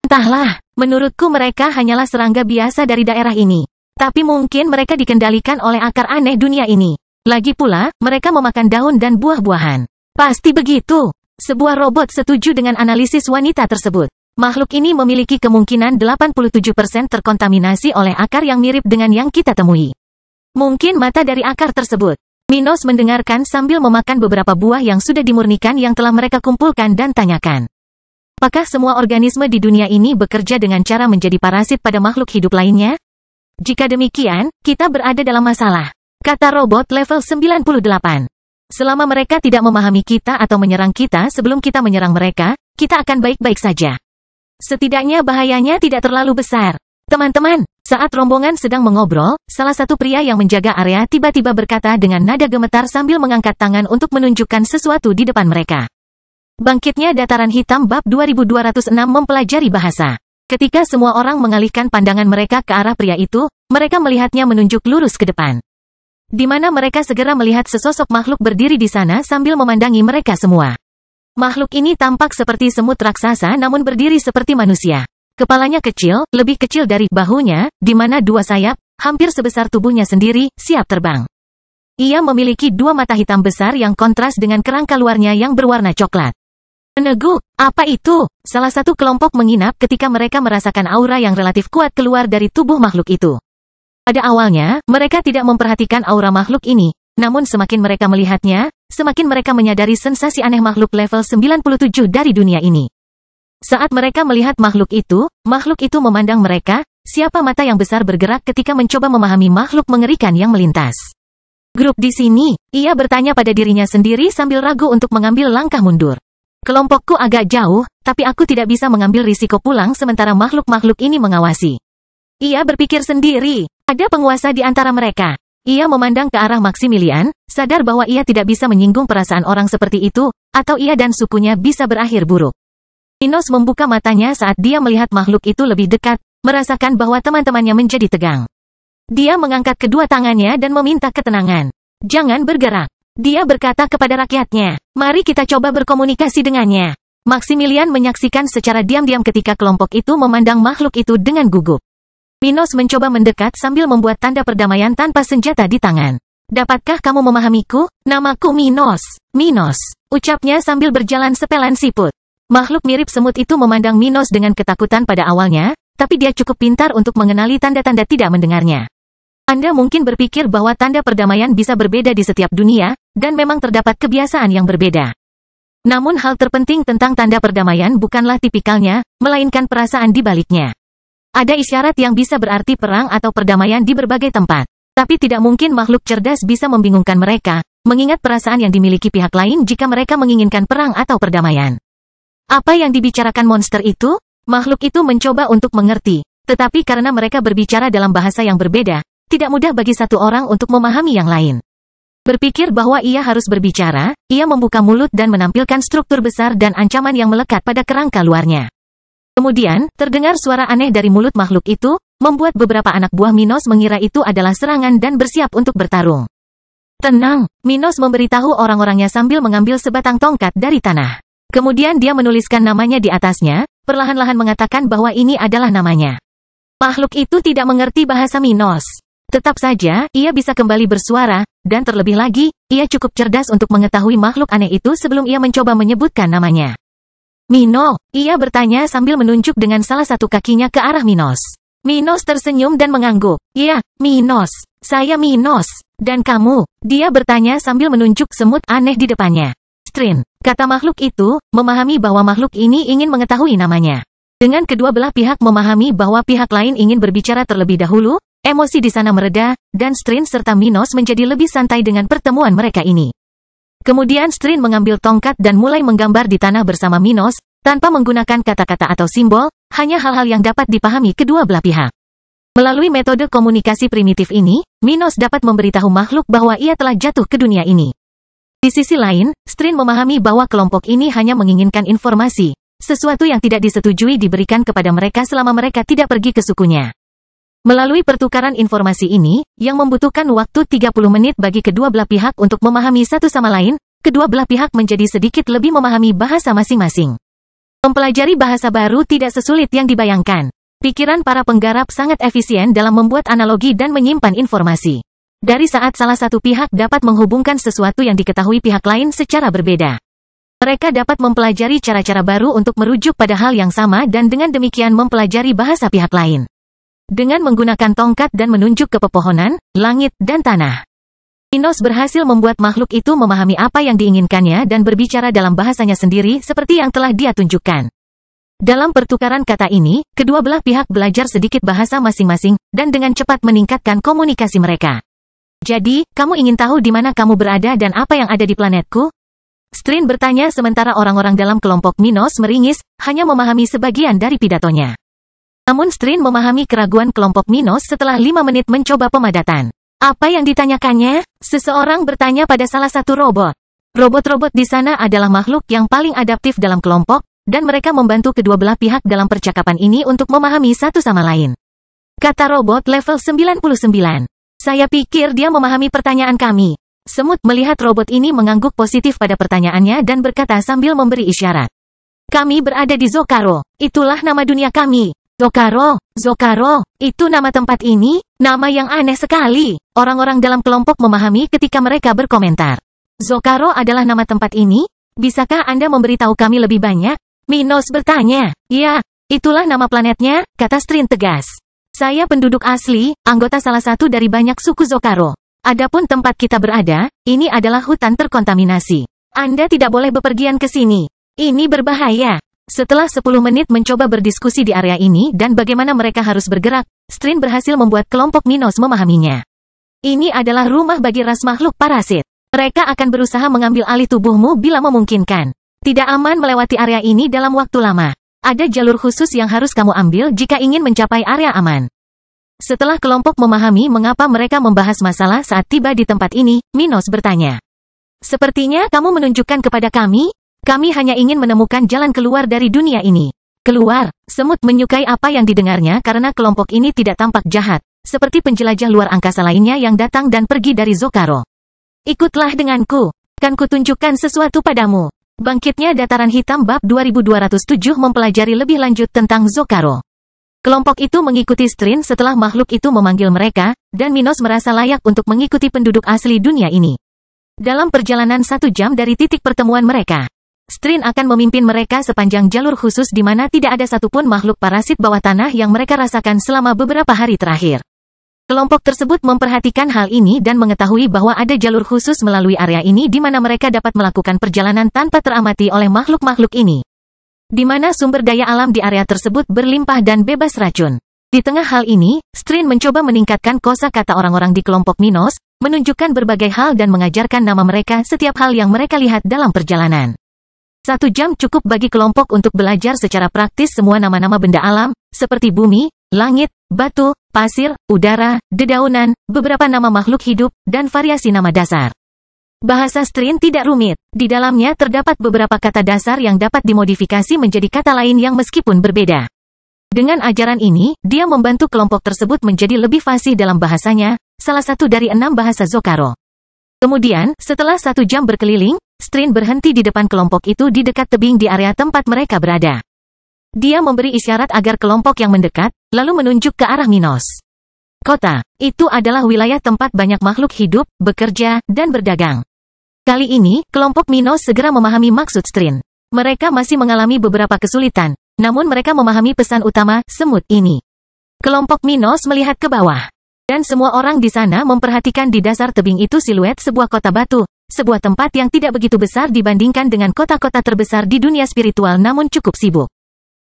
Entahlah, menurutku mereka hanyalah serangga biasa dari daerah ini. Tapi mungkin mereka dikendalikan oleh akar aneh dunia ini. Lagi pula, mereka memakan daun dan buah-buahan. Pasti begitu. Sebuah robot setuju dengan analisis wanita tersebut. Makhluk ini memiliki kemungkinan 87% terkontaminasi oleh akar yang mirip dengan yang kita temui. Mungkin mata dari akar tersebut. Minos mendengarkan sambil memakan beberapa buah yang sudah dimurnikan yang telah mereka kumpulkan dan tanyakan. Apakah semua organisme di dunia ini bekerja dengan cara menjadi parasit pada makhluk hidup lainnya? Jika demikian, kita berada dalam masalah, kata robot level 98. Selama mereka tidak memahami kita atau menyerang kita sebelum kita menyerang mereka, kita akan baik-baik saja. Setidaknya bahayanya tidak terlalu besar. Teman-teman, saat rombongan sedang mengobrol, salah satu pria yang menjaga area tiba-tiba berkata dengan nada gemetar sambil mengangkat tangan untuk menunjukkan sesuatu di depan mereka. Bangkitnya Dataran Hitam bab 2206 mempelajari bahasa. Ketika semua orang mengalihkan pandangan mereka ke arah pria itu, mereka melihatnya menunjuk lurus ke depan. Di mana mereka segera melihat sesosok makhluk berdiri di sana sambil memandangi mereka semua. Makhluk ini tampak seperti semut raksasa namun berdiri seperti manusia. Kepalanya kecil, lebih kecil dari bahunya, di mana dua sayap, hampir sebesar tubuhnya sendiri, siap terbang. Ia memiliki dua mata hitam besar yang kontras dengan kerangka luarnya yang berwarna coklat. Meneguk, apa itu? Salah satu kelompok menginap ketika mereka merasakan aura yang relatif kuat keluar dari tubuh makhluk itu. Pada awalnya, mereka tidak memperhatikan aura makhluk ini, namun semakin mereka melihatnya, semakin mereka menyadari sensasi aneh makhluk level 97 dari dunia ini. Saat mereka melihat makhluk itu memandang mereka, siapa mata yang besar bergerak ketika mencoba memahami makhluk mengerikan yang melintas. Grup di sini, ia bertanya pada dirinya sendiri sambil ragu untuk mengambil langkah mundur. Kelompokku agak jauh, tapi aku tidak bisa mengambil risiko pulang sementara makhluk-makhluk ini mengawasi. Ia berpikir sendiri, ada penguasa di antara mereka. Ia memandang ke arah Maximilian, sadar bahwa ia tidak bisa menyinggung perasaan orang seperti itu, atau ia dan sukunya bisa berakhir buruk. Minos membuka matanya saat dia melihat makhluk itu lebih dekat, merasakan bahwa teman-temannya menjadi tegang. Dia mengangkat kedua tangannya dan meminta ketenangan. Jangan bergerak. Dia berkata kepada rakyatnya, mari kita coba berkomunikasi dengannya. Maximilian menyaksikan secara diam-diam ketika kelompok itu memandang makhluk itu dengan gugup. Minos mencoba mendekat sambil membuat tanda perdamaian tanpa senjata di tangan. Dapatkah kamu memahamiku? Namaku Minos. Minos, ucapnya sambil berjalan sepelan siput. Makhluk mirip semut itu memandang Minos dengan ketakutan pada awalnya, tapi dia cukup pintar untuk mengenali tanda-tanda tidak mendengarnya. Anda mungkin berpikir bahwa tanda perdamaian bisa berbeda di setiap dunia, dan memang terdapat kebiasaan yang berbeda. Namun hal terpenting tentang tanda perdamaian bukanlah tipikalnya, melainkan perasaan di baliknya. Ada isyarat yang bisa berarti perang atau perdamaian di berbagai tempat. Tapi tidak mungkin makhluk cerdas bisa membingungkan mereka, mengingat perasaan yang dimiliki pihak lain jika mereka menginginkan perang atau perdamaian. Apa yang dibicarakan monster itu? Makhluk itu mencoba untuk mengerti, tetapi karena mereka berbicara dalam bahasa yang berbeda, tidak mudah bagi satu orang untuk memahami yang lain. Berpikir bahwa ia harus berbicara, ia membuka mulut dan menampilkan struktur besar dan ancaman yang melekat pada kerangka luarnya. Kemudian, terdengar suara aneh dari mulut makhluk itu, membuat beberapa anak buah Minos mengira itu adalah serangan dan bersiap untuk bertarung. Tenang, Minos memberitahu orang-orangnya sambil mengambil sebatang tongkat dari tanah. Kemudian dia menuliskan namanya di atasnya, perlahan-lahan mengatakan bahwa ini adalah namanya. Makhluk itu tidak mengerti bahasa Minos. Tetap saja, ia bisa kembali bersuara, dan terlebih lagi, ia cukup cerdas untuk mengetahui makhluk aneh itu sebelum ia mencoba menyebutkan namanya. Mino, ia bertanya sambil menunjuk dengan salah satu kakinya ke arah Minos. Minos tersenyum dan mengangguk. Ya, Minos, saya Minos. Dan kamu? Dia bertanya sambil menunjuk semut aneh di depannya. Strin, kata makhluk itu, memahami bahwa makhluk ini ingin mengetahui namanya. Dengan kedua belah pihak memahami bahwa pihak lain ingin berbicara terlebih dahulu, emosi di sana mereda, dan Strin serta Minos menjadi lebih santai dengan pertemuan mereka ini. Kemudian Strin mengambil tongkat dan mulai menggambar di tanah bersama Minos, tanpa menggunakan kata-kata atau simbol, hanya hal-hal yang dapat dipahami kedua belah pihak. Melalui metode komunikasi primitif ini, Minos dapat memberitahu makhluk bahwa ia telah jatuh ke dunia ini. Di sisi lain, Strin memahami bahwa kelompok ini hanya menginginkan informasi, sesuatu yang tidak disetujui diberikan kepada mereka selama mereka tidak pergi ke sukunya. Melalui pertukaran informasi ini, yang membutuhkan waktu 30 menit bagi kedua belah pihak untuk memahami satu sama lain, kedua belah pihak menjadi sedikit lebih memahami bahasa masing-masing. Mempelajari bahasa baru tidak sesulit yang dibayangkan. Pikiran para penggarap sangat efisien dalam membuat analogi dan menyimpan informasi. Dari saat salah satu pihak dapat menghubungkan sesuatu yang diketahui pihak lain secara berbeda. Mereka dapat mempelajari cara-cara baru untuk merujuk pada hal yang sama dan dengan demikian mempelajari bahasa pihak lain. Dengan menggunakan tongkat dan menunjuk ke pepohonan, langit, dan tanah. Minos berhasil membuat makhluk itu memahami apa yang diinginkannya dan berbicara dalam bahasanya sendiri seperti yang telah dia tunjukkan. Dalam pertukaran kata ini, kedua belah pihak belajar sedikit bahasa masing-masing, dan dengan cepat meningkatkan komunikasi mereka. Jadi, kamu ingin tahu di mana kamu berada dan apa yang ada di planetku? Strin bertanya sementara orang-orang dalam kelompok Minos meringis, hanya memahami sebagian dari pidatonya. Namun Strin memahami keraguan kelompok Minos setelah 5 menit mencoba pemadatan. Apa yang ditanyakannya? Seseorang bertanya pada salah satu robot. Robot-robot di sana adalah makhluk yang paling adaptif dalam kelompok, dan mereka membantu kedua belah pihak dalam percakapan ini untuk memahami satu sama lain. Kata robot level 99. Saya pikir dia memahami pertanyaan kami. Semut melihat robot ini mengangguk positif pada pertanyaannya dan berkata sambil memberi isyarat. Kami berada di Zokaro. Itulah nama dunia kami. Zokaro, Zokaro, itu nama tempat ini, nama yang aneh sekali. Orang-orang dalam kelompok memahami ketika mereka berkomentar. Zokaro adalah nama tempat ini? Bisakah Anda memberitahu kami lebih banyak? Minos bertanya. Ya, itulah nama planetnya, kata Strin tegas. Saya penduduk asli, anggota salah satu dari banyak suku Zokaro. Adapun tempat kita berada, ini adalah hutan terkontaminasi. Anda tidak boleh bepergian ke sini. Ini berbahaya. Setelah 10 menit mencoba berdiskusi di area ini dan bagaimana mereka harus bergerak, Strin berhasil membuat kelompok Minos memahaminya. Ini adalah rumah bagi ras makhluk parasit. Mereka akan berusaha mengambil alih tubuhmu bila memungkinkan. Tidak aman melewati area ini dalam waktu lama. Ada jalur khusus yang harus kamu ambil jika ingin mencapai area aman. Setelah kelompok memahami mengapa mereka membahas masalah saat tiba di tempat ini, Minos bertanya. Sepertinya kamu menunjukkan kepada kami? Kami hanya ingin menemukan jalan keluar dari dunia ini. Keluar, semut menyukai apa yang didengarnya karena kelompok ini tidak tampak jahat, seperti penjelajah luar angkasa lainnya yang datang dan pergi dari Zokaro. Ikutlah denganku, kan kutunjukkan sesuatu padamu. Bangkitnya Dataran Hitam bab 2207 mempelajari lebih lanjut tentang Zokaro. Kelompok itu mengikuti Strin setelah makhluk itu memanggil mereka, dan Minos merasa layak untuk mengikuti penduduk asli dunia ini. Dalam perjalanan 1 jam dari titik pertemuan mereka, Strin akan memimpin mereka sepanjang jalur khusus di mana tidak ada satupun makhluk parasit bawah tanah yang mereka rasakan selama beberapa hari terakhir. Kelompok tersebut memperhatikan hal ini dan mengetahui bahwa ada jalur khusus melalui area ini di mana mereka dapat melakukan perjalanan tanpa teramati oleh makhluk-makhluk ini. Di mana sumber daya alam di area tersebut berlimpah dan bebas racun. Di tengah hal ini, Strin mencoba meningkatkan kosakata orang-orang di kelompok Minos, menunjukkan berbagai hal dan mengajarkan nama mereka setiap hal yang mereka lihat dalam perjalanan. 1 jam cukup bagi kelompok untuk belajar secara praktis semua nama-nama benda alam, seperti bumi, langit, batu, pasir, udara, dedaunan, beberapa nama makhluk hidup, dan variasi nama dasar. Bahasa Strin tidak rumit. Di dalamnya terdapat beberapa kata dasar yang dapat dimodifikasi menjadi kata lain yang meskipun berbeda. Dengan ajaran ini, dia membantu kelompok tersebut menjadi lebih fasih dalam bahasanya, salah satu dari 6 bahasa Zocaro. Kemudian, setelah 1 jam berkeliling, Strin berhenti di depan kelompok itu di dekat tebing di area tempat mereka berada. Dia memberi isyarat agar kelompok yang mendekat, lalu menunjuk ke arah Minos. Kota, itu adalah wilayah tempat banyak makhluk hidup, bekerja, dan berdagang. Kali ini, kelompok Minos segera memahami maksud Strin. Mereka masih mengalami beberapa kesulitan, namun mereka memahami pesan utama, semut ini. Kelompok Minos melihat ke bawah. Dan semua orang di sana memperhatikan di dasar tebing itu siluet sebuah kota batu, sebuah tempat yang tidak begitu besar dibandingkan dengan kota-kota terbesar di dunia spiritual namun cukup sibuk.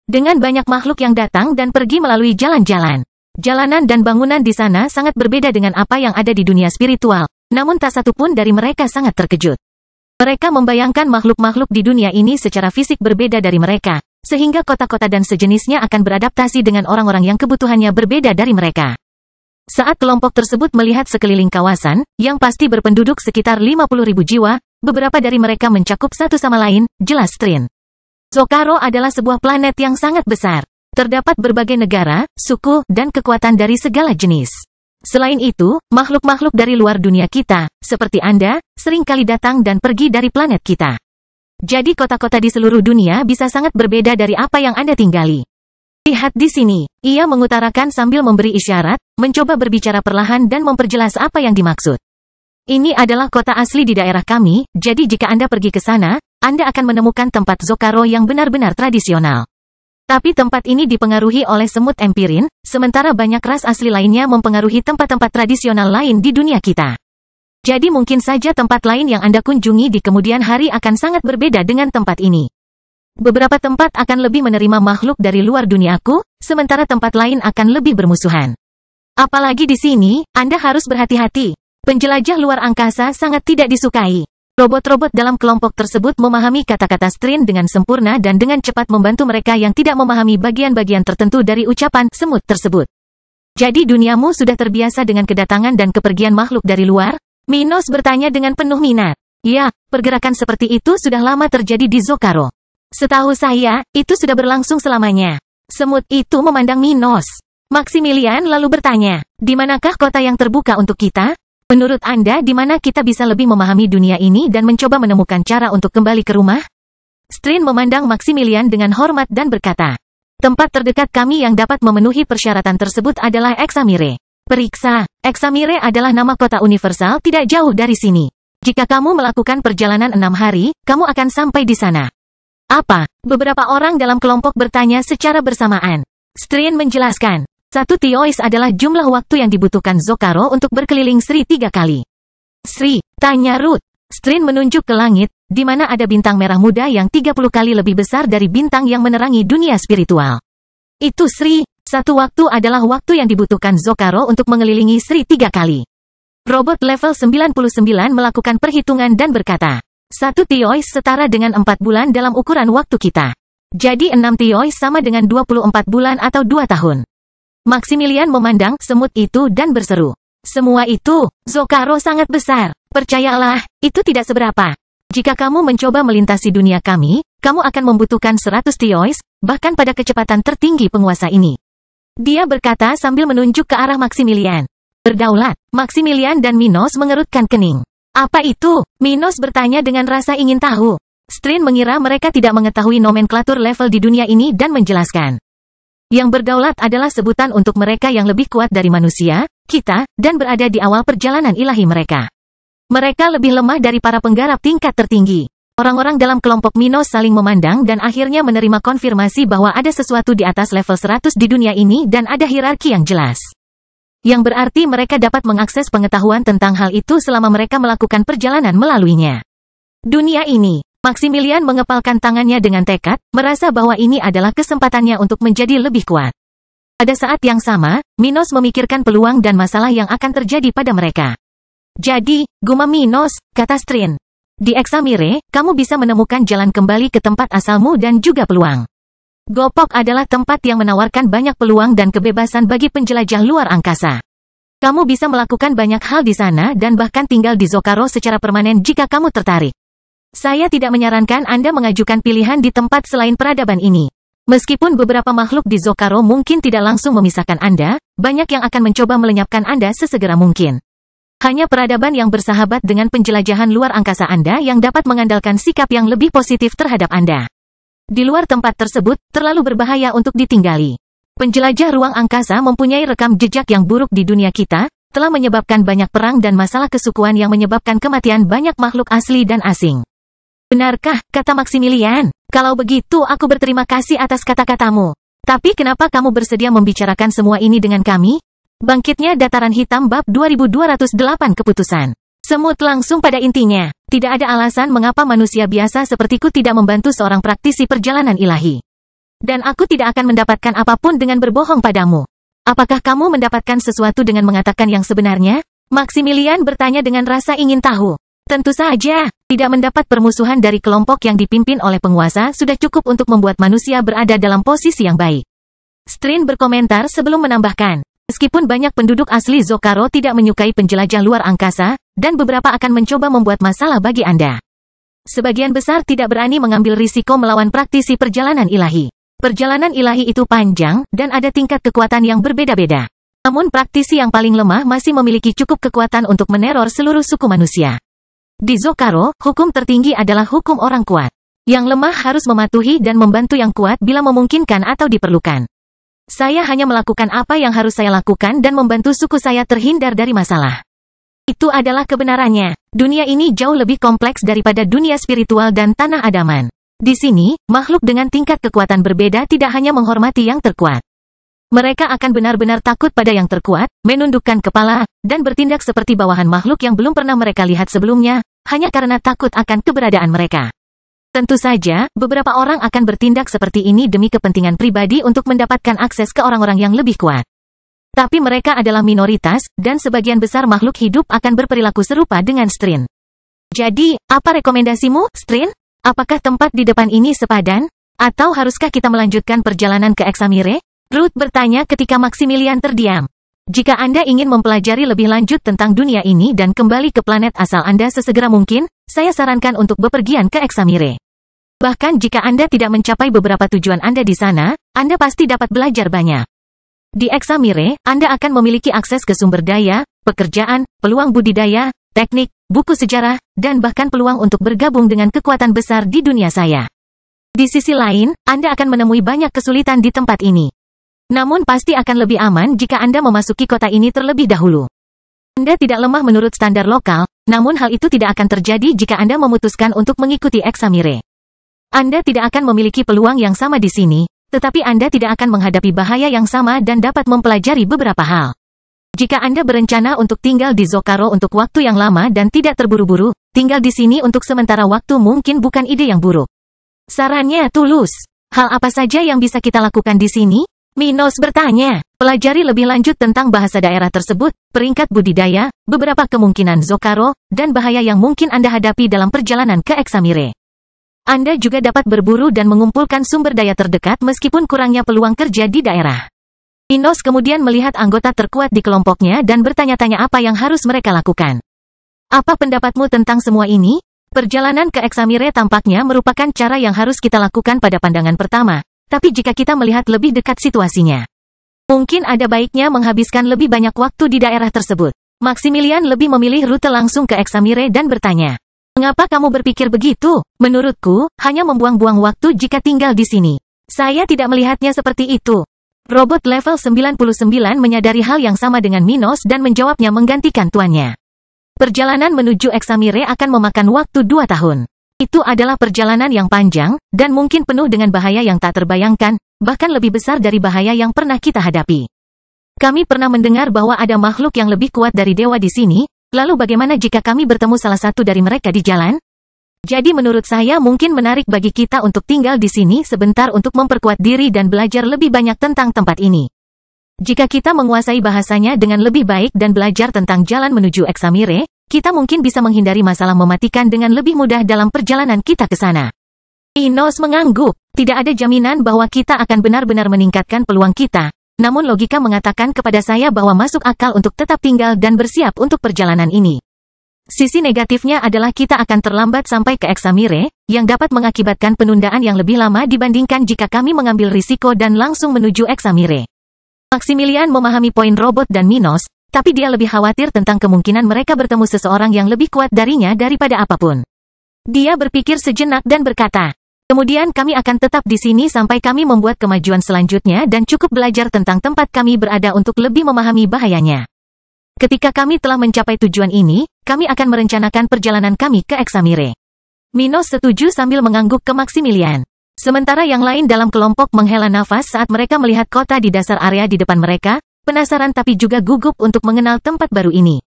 Dengan banyak makhluk yang datang dan pergi melalui jalan-jalan. Jalanan dan bangunan di sana sangat berbeda dengan apa yang ada di dunia spiritual, namun tak satu pun dari mereka sangat terkejut. Mereka membayangkan makhluk-makhluk di dunia ini secara fisik berbeda dari mereka, sehingga kota-kota dan sejenisnya akan beradaptasi dengan orang-orang yang kebutuhannya berbeda dari mereka. Saat kelompok tersebut melihat sekeliling kawasan, yang pasti berpenduduk sekitar 50.000 jiwa, beberapa dari mereka mencakup satu sama lain, jelas Strin. Zocaro adalah sebuah planet yang sangat besar. Terdapat berbagai negara, suku, dan kekuatan dari segala jenis. Selain itu, makhluk-makhluk dari luar dunia kita, seperti Anda, sering kali datang dan pergi dari planet kita. Jadi kota-kota di seluruh dunia bisa sangat berbeda dari apa yang Anda tinggali. Lihat di sini, ia mengutarakan sambil memberi isyarat, mencoba berbicara perlahan dan memperjelas apa yang dimaksud. Ini adalah kota asli di daerah kami, jadi jika Anda pergi ke sana, Anda akan menemukan tempat Zocaro yang benar-benar tradisional. Tapi tempat ini dipengaruhi oleh semut empirin, sementara banyak ras asli lainnya mempengaruhi tempat-tempat tradisional lain di dunia kita. Jadi mungkin saja tempat lain yang Anda kunjungi di kemudian hari akan sangat berbeda dengan tempat ini. Beberapa tempat akan lebih menerima makhluk dari luar duniaku, sementara tempat lain akan lebih bermusuhan. Apalagi di sini, Anda harus berhati-hati. Penjelajah luar angkasa sangat tidak disukai. Robot-robot dalam kelompok tersebut memahami kata-kata Strin dengan sempurna dan dengan cepat membantu mereka yang tidak memahami bagian-bagian tertentu dari ucapan semut tersebut. Jadi duniamu sudah terbiasa dengan kedatangan dan kepergian makhluk dari luar? Minos bertanya dengan penuh minat. Ya, pergerakan seperti itu sudah lama terjadi di Zocaro. Setahu saya, itu sudah berlangsung selamanya. Semut itu memandang Minos. Maximilian lalu bertanya, di manakah kota yang terbuka untuk kita? Menurut Anda di mana kita bisa lebih memahami dunia ini dan mencoba menemukan cara untuk kembali ke rumah? Strin memandang Maximilian dengan hormat dan berkata, tempat terdekat kami yang dapat memenuhi persyaratan tersebut adalah Examire. Periksa, Examire adalah nama kota universal tidak jauh dari sini. Jika kamu melakukan perjalanan 6 hari, kamu akan sampai di sana. Apa? Beberapa orang dalam kelompok bertanya secara bersamaan. Strin menjelaskan, 1 Tiois adalah jumlah waktu yang dibutuhkan Zocaro untuk berkeliling Sri 3 kali. Sri, tanya Ruth. Strin menunjuk ke langit, di mana ada bintang merah muda yang 30 kali lebih besar dari bintang yang menerangi dunia spiritual. Itu Sri, 1 waktu adalah waktu yang dibutuhkan Zocaro untuk mengelilingi Sri 3 kali. Robot level 99 melakukan perhitungan dan berkata, 1 Tiois setara dengan 4 bulan dalam ukuran waktu kita. Jadi 6 Tiois sama dengan 24 bulan atau 2 tahun. Maximilian memandang semut itu dan berseru. Semua itu, Zocaro sangat besar. Percayalah, itu tidak seberapa. Jika kamu mencoba melintasi dunia kami, kamu akan membutuhkan 100 Tiois, bahkan pada kecepatan tertinggi penguasa ini. Dia berkata sambil menunjuk ke arah Maximilian. Berdaulat, Maximilian dan Minos mengerutkan kening. Apa itu? Minos bertanya dengan rasa ingin tahu. Strin mengira mereka tidak mengetahui nomenklatur level di dunia ini dan menjelaskan. Yang berdaulat adalah sebutan untuk mereka yang lebih kuat dari manusia, kita, dan berada di awal perjalanan ilahi mereka. Mereka lebih lemah dari para penggarap tingkat tertinggi. Orang-orang dalam kelompok Minos saling memandang dan akhirnya menerima konfirmasi bahwa ada sesuatu di atas level 100 di dunia ini dan ada hierarki yang jelas. Yang berarti mereka dapat mengakses pengetahuan tentang hal itu selama mereka melakukan perjalanan melaluinya. Dunia ini, Maximilian mengepalkan tangannya dengan tekad, merasa bahwa ini adalah kesempatannya untuk menjadi lebih kuat. Pada saat yang sama, Minos memikirkan peluang dan masalah yang akan terjadi pada mereka. Jadi, gumam Minos, kata Strin. Di Examire, kamu bisa menemukan jalan kembali ke tempat asalmu dan juga peluang. Gopok adalah tempat yang menawarkan banyak peluang dan kebebasan bagi penjelajah luar angkasa. Kamu bisa melakukan banyak hal di sana dan bahkan tinggal di Zokaro secara permanen jika kamu tertarik. Saya tidak menyarankan Anda mengajukan pilihan di tempat selain peradaban ini. Meskipun beberapa makhluk di Zokaro mungkin tidak langsung memisahkan Anda, banyak yang akan mencoba melenyapkan Anda sesegera mungkin. Hanya peradaban yang bersahabat dengan penjelajahan luar angkasa Anda yang dapat mengandalkan sikap yang lebih positif terhadap Anda. Di luar tempat tersebut, terlalu berbahaya untuk ditinggali. Penjelajah ruang angkasa mempunyai rekam jejak yang buruk di dunia kita, telah menyebabkan banyak perang dan masalah kesukuan yang menyebabkan kematian banyak makhluk asli dan asing. Benarkah, kata Maximilian? Kalau begitu aku berterima kasih atas kata-katamu. Tapi kenapa kamu bersedia membicarakan semua ini dengan kami? Bangkitnya Dataran Hitam Bab 2208 Keputusan. Semut langsung pada intinya. Tidak ada alasan mengapa manusia biasa sepertiku tidak membantu seorang praktisi perjalanan ilahi. Dan aku tidak akan mendapatkan apapun dengan berbohong padamu. Apakah kamu mendapatkan sesuatu dengan mengatakan yang sebenarnya? Maximilian bertanya dengan rasa ingin tahu. Tentu saja, tidak mendapat permusuhan dari kelompok yang dipimpin oleh penguasa sudah cukup untuk membuat manusia berada dalam posisi yang baik. Strin berkomentar sebelum menambahkan. Meskipun banyak penduduk asli Zokaro tidak menyukai penjelajah luar angkasa, dan beberapa akan mencoba membuat masalah bagi Anda. Sebagian besar tidak berani mengambil risiko melawan praktisi perjalanan ilahi. Perjalanan ilahi itu panjang, dan ada tingkat kekuatan yang berbeda-beda. Namun praktisi yang paling lemah masih memiliki cukup kekuatan untuk meneror seluruh suku manusia. Di Zokaro, hukum tertinggi adalah hukum orang kuat. Yang lemah harus mematuhi dan membantu yang kuat bila memungkinkan atau diperlukan. Saya hanya melakukan apa yang harus saya lakukan dan membantu suku saya terhindar dari masalah. Itu adalah kebenarannya. Dunia ini jauh lebih kompleks daripada dunia spiritual dan tanah adaman. Di sini, makhluk dengan tingkat kekuatan berbeda tidak hanya menghormati yang terkuat. Mereka akan benar-benar takut pada yang terkuat, menundukkan kepala, dan bertindak seperti bawahan makhluk yang belum pernah mereka lihat sebelumnya, hanya karena takut akan keberadaan mereka. Tentu saja, beberapa orang akan bertindak seperti ini demi kepentingan pribadi untuk mendapatkan akses ke orang-orang yang lebih kuat. Tapi mereka adalah minoritas, dan sebagian besar makhluk hidup akan berperilaku serupa dengan Strin. Jadi, apa rekomendasimu, Strin? Apakah tempat di depan ini sepadan? Atau haruskah kita melanjutkan perjalanan ke Examire? Ruth bertanya ketika Maximilian terdiam. Jika Anda ingin mempelajari lebih lanjut tentang dunia ini dan kembali ke planet asal Anda sesegera mungkin, saya sarankan untuk bepergian ke Examire. Bahkan jika Anda tidak mencapai beberapa tujuan Anda di sana, Anda pasti dapat belajar banyak. Di Examire, Anda akan memiliki akses ke sumber daya, pekerjaan, peluang budidaya, teknik, buku sejarah, dan bahkan peluang untuk bergabung dengan kekuatan besar di dunia saya. Di sisi lain, Anda akan menemui banyak kesulitan di tempat ini. Namun pasti akan lebih aman jika Anda memasuki kota ini terlebih dahulu. Anda tidak lemah menurut standar lokal, namun hal itu tidak akan terjadi jika Anda memutuskan untuk mengikuti Examire. Anda tidak akan memiliki peluang yang sama di sini, tetapi Anda tidak akan menghadapi bahaya yang sama dan dapat mempelajari beberapa hal. Jika Anda berencana untuk tinggal di Zokaro untuk waktu yang lama dan tidak terburu-buru, tinggal di sini untuk sementara waktu mungkin bukan ide yang buruk. Sarannya tulus. Hal apa saja yang bisa kita lakukan di sini? Minos bertanya. Pelajari lebih lanjut tentang bahasa daerah tersebut, peringkat budidaya, beberapa kemungkinan Zokaro, dan bahaya yang mungkin Anda hadapi dalam perjalanan ke Examire. Anda juga dapat berburu dan mengumpulkan sumber daya terdekat meskipun kurangnya peluang kerja di daerah. Minos kemudian melihat anggota terkuat di kelompoknya dan bertanya-tanya apa yang harus mereka lakukan. Apa pendapatmu tentang semua ini? Perjalanan ke Examire tampaknya merupakan cara yang harus kita lakukan pada pandangan pertama. Tapi jika kita melihat lebih dekat situasinya, mungkin ada baiknya menghabiskan lebih banyak waktu di daerah tersebut. Maximilian lebih memilih rute langsung ke Examire dan bertanya, "Mengapa kamu berpikir begitu? Menurutku, hanya membuang-buang waktu jika tinggal di sini." Saya tidak melihatnya seperti itu. Robot level 99 menyadari hal yang sama dengan Minos dan menjawabnya menggantikan tuannya. Perjalanan menuju Examire akan memakan waktu 2 tahun. Itu adalah perjalanan yang panjang, dan mungkin penuh dengan bahaya yang tak terbayangkan, bahkan lebih besar dari bahaya yang pernah kita hadapi. Kami pernah mendengar bahwa ada makhluk yang lebih kuat dari dewa di sini, lalu bagaimana jika kami bertemu salah satu dari mereka di jalan? Jadi menurut saya mungkin menarik bagi kita untuk tinggal di sini sebentar untuk memperkuat diri dan belajar lebih banyak tentang tempat ini. Jika kita menguasai bahasanya dengan lebih baik dan belajar tentang jalan menuju Examire, kita mungkin bisa menghindari masalah mematikan dengan lebih mudah dalam perjalanan kita ke sana. Minos mengangguk. Tidak ada jaminan bahwa kita akan benar-benar meningkatkan peluang kita, namun logika mengatakan kepada saya bahwa masuk akal untuk tetap tinggal dan bersiap untuk perjalanan ini. Sisi negatifnya adalah kita akan terlambat sampai ke Examire, yang dapat mengakibatkan penundaan yang lebih lama dibandingkan jika kami mengambil risiko dan langsung menuju Examire. Maximilian memahami poin robot dan Minos, tapi dia lebih khawatir tentang kemungkinan mereka bertemu seseorang yang lebih kuat darinya daripada apapun. Dia berpikir sejenak dan berkata, kemudian kami akan tetap di sini sampai kami membuat kemajuan selanjutnya dan cukup belajar tentang tempat kami berada untuk lebih memahami bahayanya. Ketika kami telah mencapai tujuan ini, kami akan merencanakan perjalanan kami ke Examire. Minos setuju sambil mengangguk ke Maximilian. Sementara yang lain dalam kelompok menghela nafas saat mereka melihat kota di dasar area di depan mereka, penasaran tapi juga gugup untuk mengenal tempat baru ini.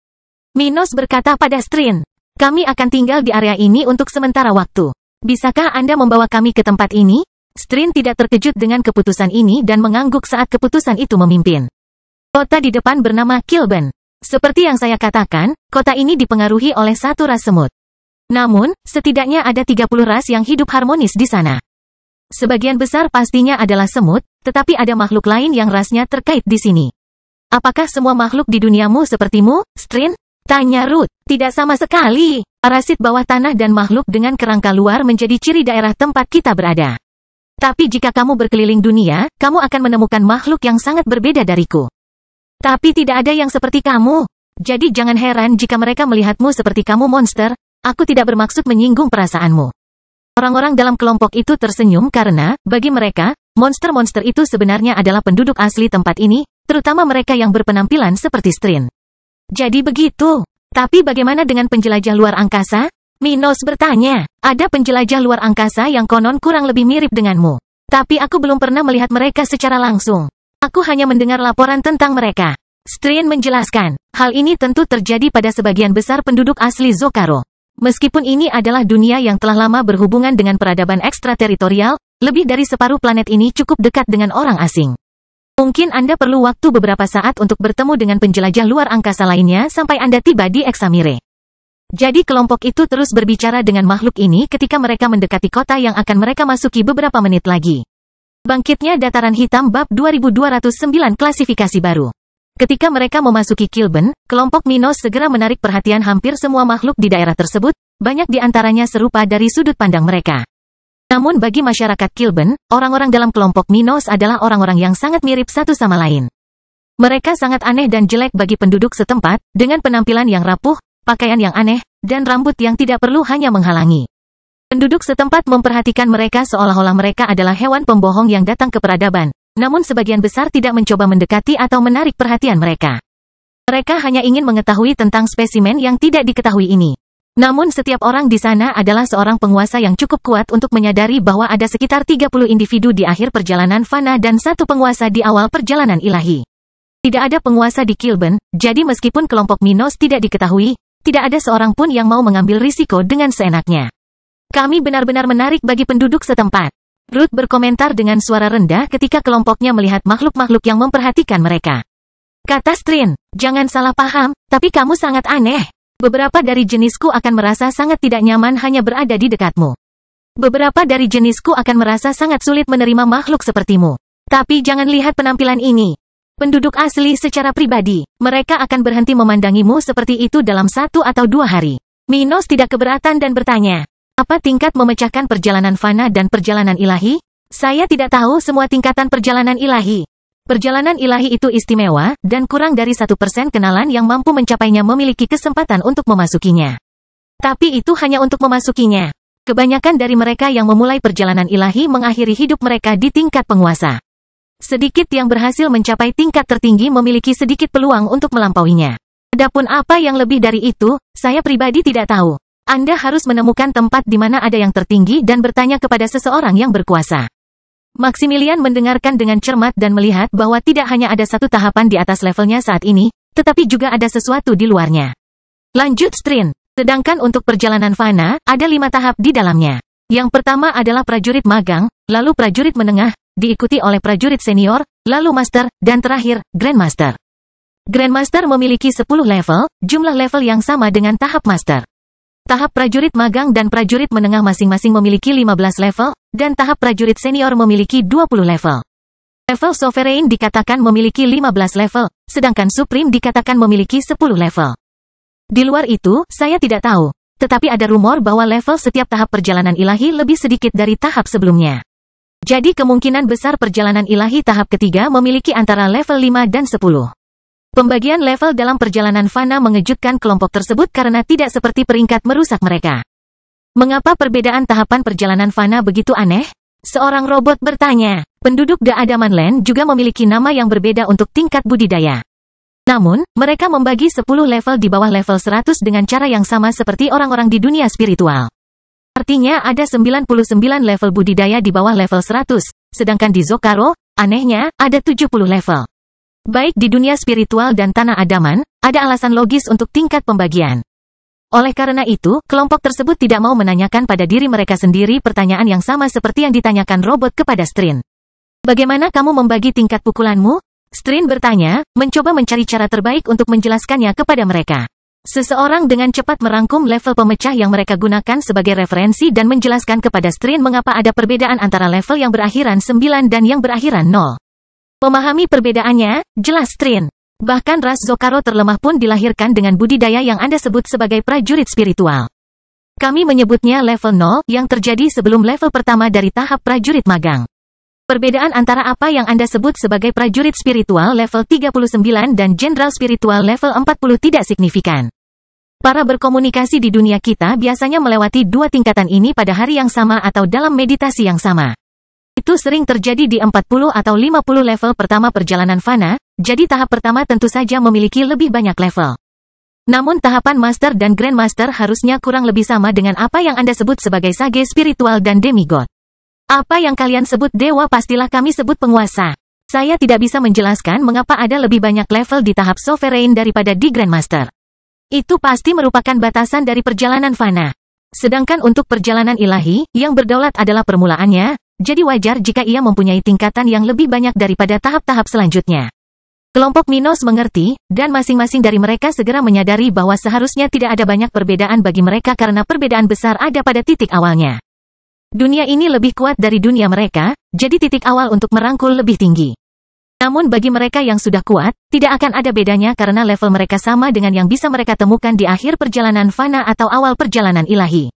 Minos berkata pada Strin, kami akan tinggal di area ini untuk sementara waktu. Bisakah Anda membawa kami ke tempat ini? Strin tidak terkejut dengan keputusan ini dan mengangguk saat keputusan itu memimpin. Kota di depan bernama Kilben. Seperti yang saya katakan, kota ini dipengaruhi oleh satu ras semut. Namun, setidaknya ada 30 ras yang hidup harmonis di sana. Sebagian besar pastinya adalah semut, tetapi ada makhluk lain yang rasnya terkait di sini. Apakah semua makhluk di duniamu sepertimu, Strin? Tanya Ruth. Tidak sama sekali. Parasit bawah tanah dan makhluk dengan kerangka luar menjadi ciri daerah tempat kita berada. Tapi jika kamu berkeliling dunia, kamu akan menemukan makhluk yang sangat berbeda dariku. Tapi tidak ada yang seperti kamu. Jadi jangan heran jika mereka melihatmu seperti kamu monster. Aku tidak bermaksud menyinggung perasaanmu. Orang-orang dalam kelompok itu tersenyum karena, bagi mereka, monster-monster itu sebenarnya adalah penduduk asli tempat ini, terutama mereka yang berpenampilan seperti Strin. Jadi begitu. Tapi bagaimana dengan penjelajah luar angkasa? Minos bertanya. Ada penjelajah luar angkasa yang konon kurang lebih mirip denganmu. Tapi aku belum pernah melihat mereka secara langsung. Aku hanya mendengar laporan tentang mereka. Strin menjelaskan. Hal ini tentu terjadi pada sebagian besar penduduk asli Zokaro. Meskipun ini adalah dunia yang telah lama berhubungan dengan peradaban ekstrateritorial, lebih dari separuh planet ini cukup dekat dengan orang asing. Mungkin Anda perlu waktu beberapa saat untuk bertemu dengan penjelajah luar angkasa lainnya sampai Anda tiba di Examire. Jadi kelompok itu terus berbicara dengan makhluk ini ketika mereka mendekati kota yang akan mereka masuki beberapa menit lagi. Bangkitnya Dataran Hitam Bab 2209 Klasifikasi Baru. Ketika mereka memasuki Kilben, kelompok Minos segera menarik perhatian hampir semua makhluk di daerah tersebut, banyak di antaranya serupa dari sudut pandang mereka. Namun bagi masyarakat Kilben, orang-orang dalam kelompok Minos adalah orang-orang yang sangat mirip satu sama lain. Mereka sangat aneh dan jelek bagi penduduk setempat, dengan penampilan yang rapuh, pakaian yang aneh, dan rambut yang tidak perlu hanya menghalangi. Penduduk setempat memperhatikan mereka seolah-olah mereka adalah hewan pembohong yang datang ke peradaban, namun sebagian besar tidak mencoba mendekati atau menarik perhatian mereka. Mereka hanya ingin mengetahui tentang spesimen yang tidak diketahui ini. Namun setiap orang di sana adalah seorang penguasa yang cukup kuat untuk menyadari bahwa ada sekitar 30 individu di akhir perjalanan fana dan satu penguasa di awal perjalanan ilahi. Tidak ada penguasa di Kilben, jadi meskipun kelompok Minos tidak diketahui, tidak ada seorang pun yang mau mengambil risiko dengan seenaknya. Kami benar-benar menarik bagi penduduk setempat. Ruth berkomentar dengan suara rendah ketika kelompoknya melihat makhluk-makhluk yang memperhatikan mereka. Kata Strin, jangan salah paham, tapi kamu sangat aneh. Beberapa dari jenisku akan merasa sangat tidak nyaman hanya berada di dekatmu. Beberapa dari jenisku akan merasa sangat sulit menerima makhluk sepertimu. Tapi jangan lihat penampilan ini. Penduduk asli secara pribadi, mereka akan berhenti memandangimu seperti itu dalam 1 atau 2 hari. Minos tidak keberatan dan bertanya, apa tingkat memecahkan perjalanan fana dan perjalanan ilahi? Saya tidak tahu semua tingkatan perjalanan ilahi. Perjalanan ilahi itu istimewa, dan kurang dari 1% kenalan yang mampu mencapainya memiliki kesempatan untuk memasukinya. Tapi itu hanya untuk memasukinya. Kebanyakan dari mereka yang memulai perjalanan ilahi mengakhiri hidup mereka di tingkat penguasa. Sedikit yang berhasil mencapai tingkat tertinggi memiliki sedikit peluang untuk melampauinya. Adapun apa yang lebih dari itu, saya pribadi tidak tahu. Anda harus menemukan tempat di mana ada yang tertinggi dan bertanya kepada seseorang yang berkuasa. Maximilian mendengarkan dengan cermat dan melihat bahwa tidak hanya ada satu tahapan di atas levelnya saat ini, tetapi juga ada sesuatu di luarnya. Lanjut Strin. Sedangkan untuk perjalanan fana, ada 5 tahap di dalamnya. Yang pertama adalah prajurit magang, lalu prajurit menengah, diikuti oleh prajurit senior, lalu master, dan terakhir, grandmaster. Grandmaster memiliki 10 level, jumlah level yang sama dengan tahap master. Tahap prajurit magang dan prajurit menengah masing-masing memiliki 15 level, dan tahap prajurit senior memiliki 20 level. Level Sovereign dikatakan memiliki 15 level, sedangkan Supreme dikatakan memiliki 10 level. Di luar itu, saya tidak tahu. Tetapi ada rumor bahwa level setiap tahap perjalanan ilahi lebih sedikit dari tahap sebelumnya. Jadi kemungkinan besar perjalanan ilahi tahap ketiga memiliki antara level 5 dan 10. Pembagian level dalam perjalanan fana mengejutkan kelompok tersebut karena tidak seperti peringkat merusak mereka. Mengapa perbedaan tahapan perjalanan fana begitu aneh? Seorang robot bertanya. Penduduk Daadaman Land juga memiliki nama yang berbeda untuk tingkat budidaya. Namun, mereka membagi 10 level di bawah level 100 dengan cara yang sama seperti orang-orang di dunia spiritual. Artinya ada 99 level budidaya di bawah level 100, sedangkan di Zokaro, anehnya, ada 70 level. Baik di dunia spiritual dan tanah adaman, ada alasan logis untuk tingkat pembagian. Oleh karena itu, kelompok tersebut tidak mau menanyakan pada diri mereka sendiri pertanyaan yang sama seperti yang ditanyakan robot kepada Strin. Bagaimana kamu membagi tingkat pukulanmu? Strin bertanya, mencoba mencari cara terbaik untuk menjelaskannya kepada mereka. Seseorang dengan cepat merangkum level pemecah yang mereka gunakan sebagai referensi dan menjelaskan kepada Strin mengapa ada perbedaan antara level yang berakhiran 9 dan yang berakhiran 0. Memahami perbedaannya, jelas Strin. Bahkan ras Zokaro terlemah pun dilahirkan dengan budidaya yang Anda sebut sebagai prajurit spiritual. Kami menyebutnya level 0 yang terjadi sebelum level pertama dari tahap prajurit magang. Perbedaan antara apa yang Anda sebut sebagai prajurit spiritual level 39 dan jenderal spiritual level 40 tidak signifikan. Para berkomunikasi di dunia kita biasanya melewati 2 tingkatan ini pada hari yang sama atau dalam meditasi yang sama. Itu sering terjadi di 40 atau 50 level pertama perjalanan fana, jadi tahap pertama tentu saja memiliki lebih banyak level. Namun tahapan Master dan Grandmaster harusnya kurang lebih sama dengan apa yang Anda sebut sebagai sage spiritual dan demigod. Apa yang kalian sebut dewa pastilah kami sebut penguasa. Saya tidak bisa menjelaskan mengapa ada lebih banyak level di tahap Sovereign daripada di Grandmaster. Itu pasti merupakan batasan dari perjalanan fana. Sedangkan untuk perjalanan ilahi, yang berdaulat adalah permulaannya, jadi wajar jika ia mempunyai tingkatan yang lebih banyak daripada tahap-tahap selanjutnya. Kelompok Minos mengerti, dan masing-masing dari mereka segera menyadari bahwa seharusnya tidak ada banyak perbedaan bagi mereka karena perbedaan besar ada pada titik awalnya. Dunia ini lebih kuat dari dunia mereka, jadi titik awal untuk merangkul lebih tinggi. Namun bagi mereka yang sudah kuat, tidak akan ada bedanya karena level mereka sama dengan yang bisa mereka temukan di akhir perjalanan fana atau awal perjalanan ilahi.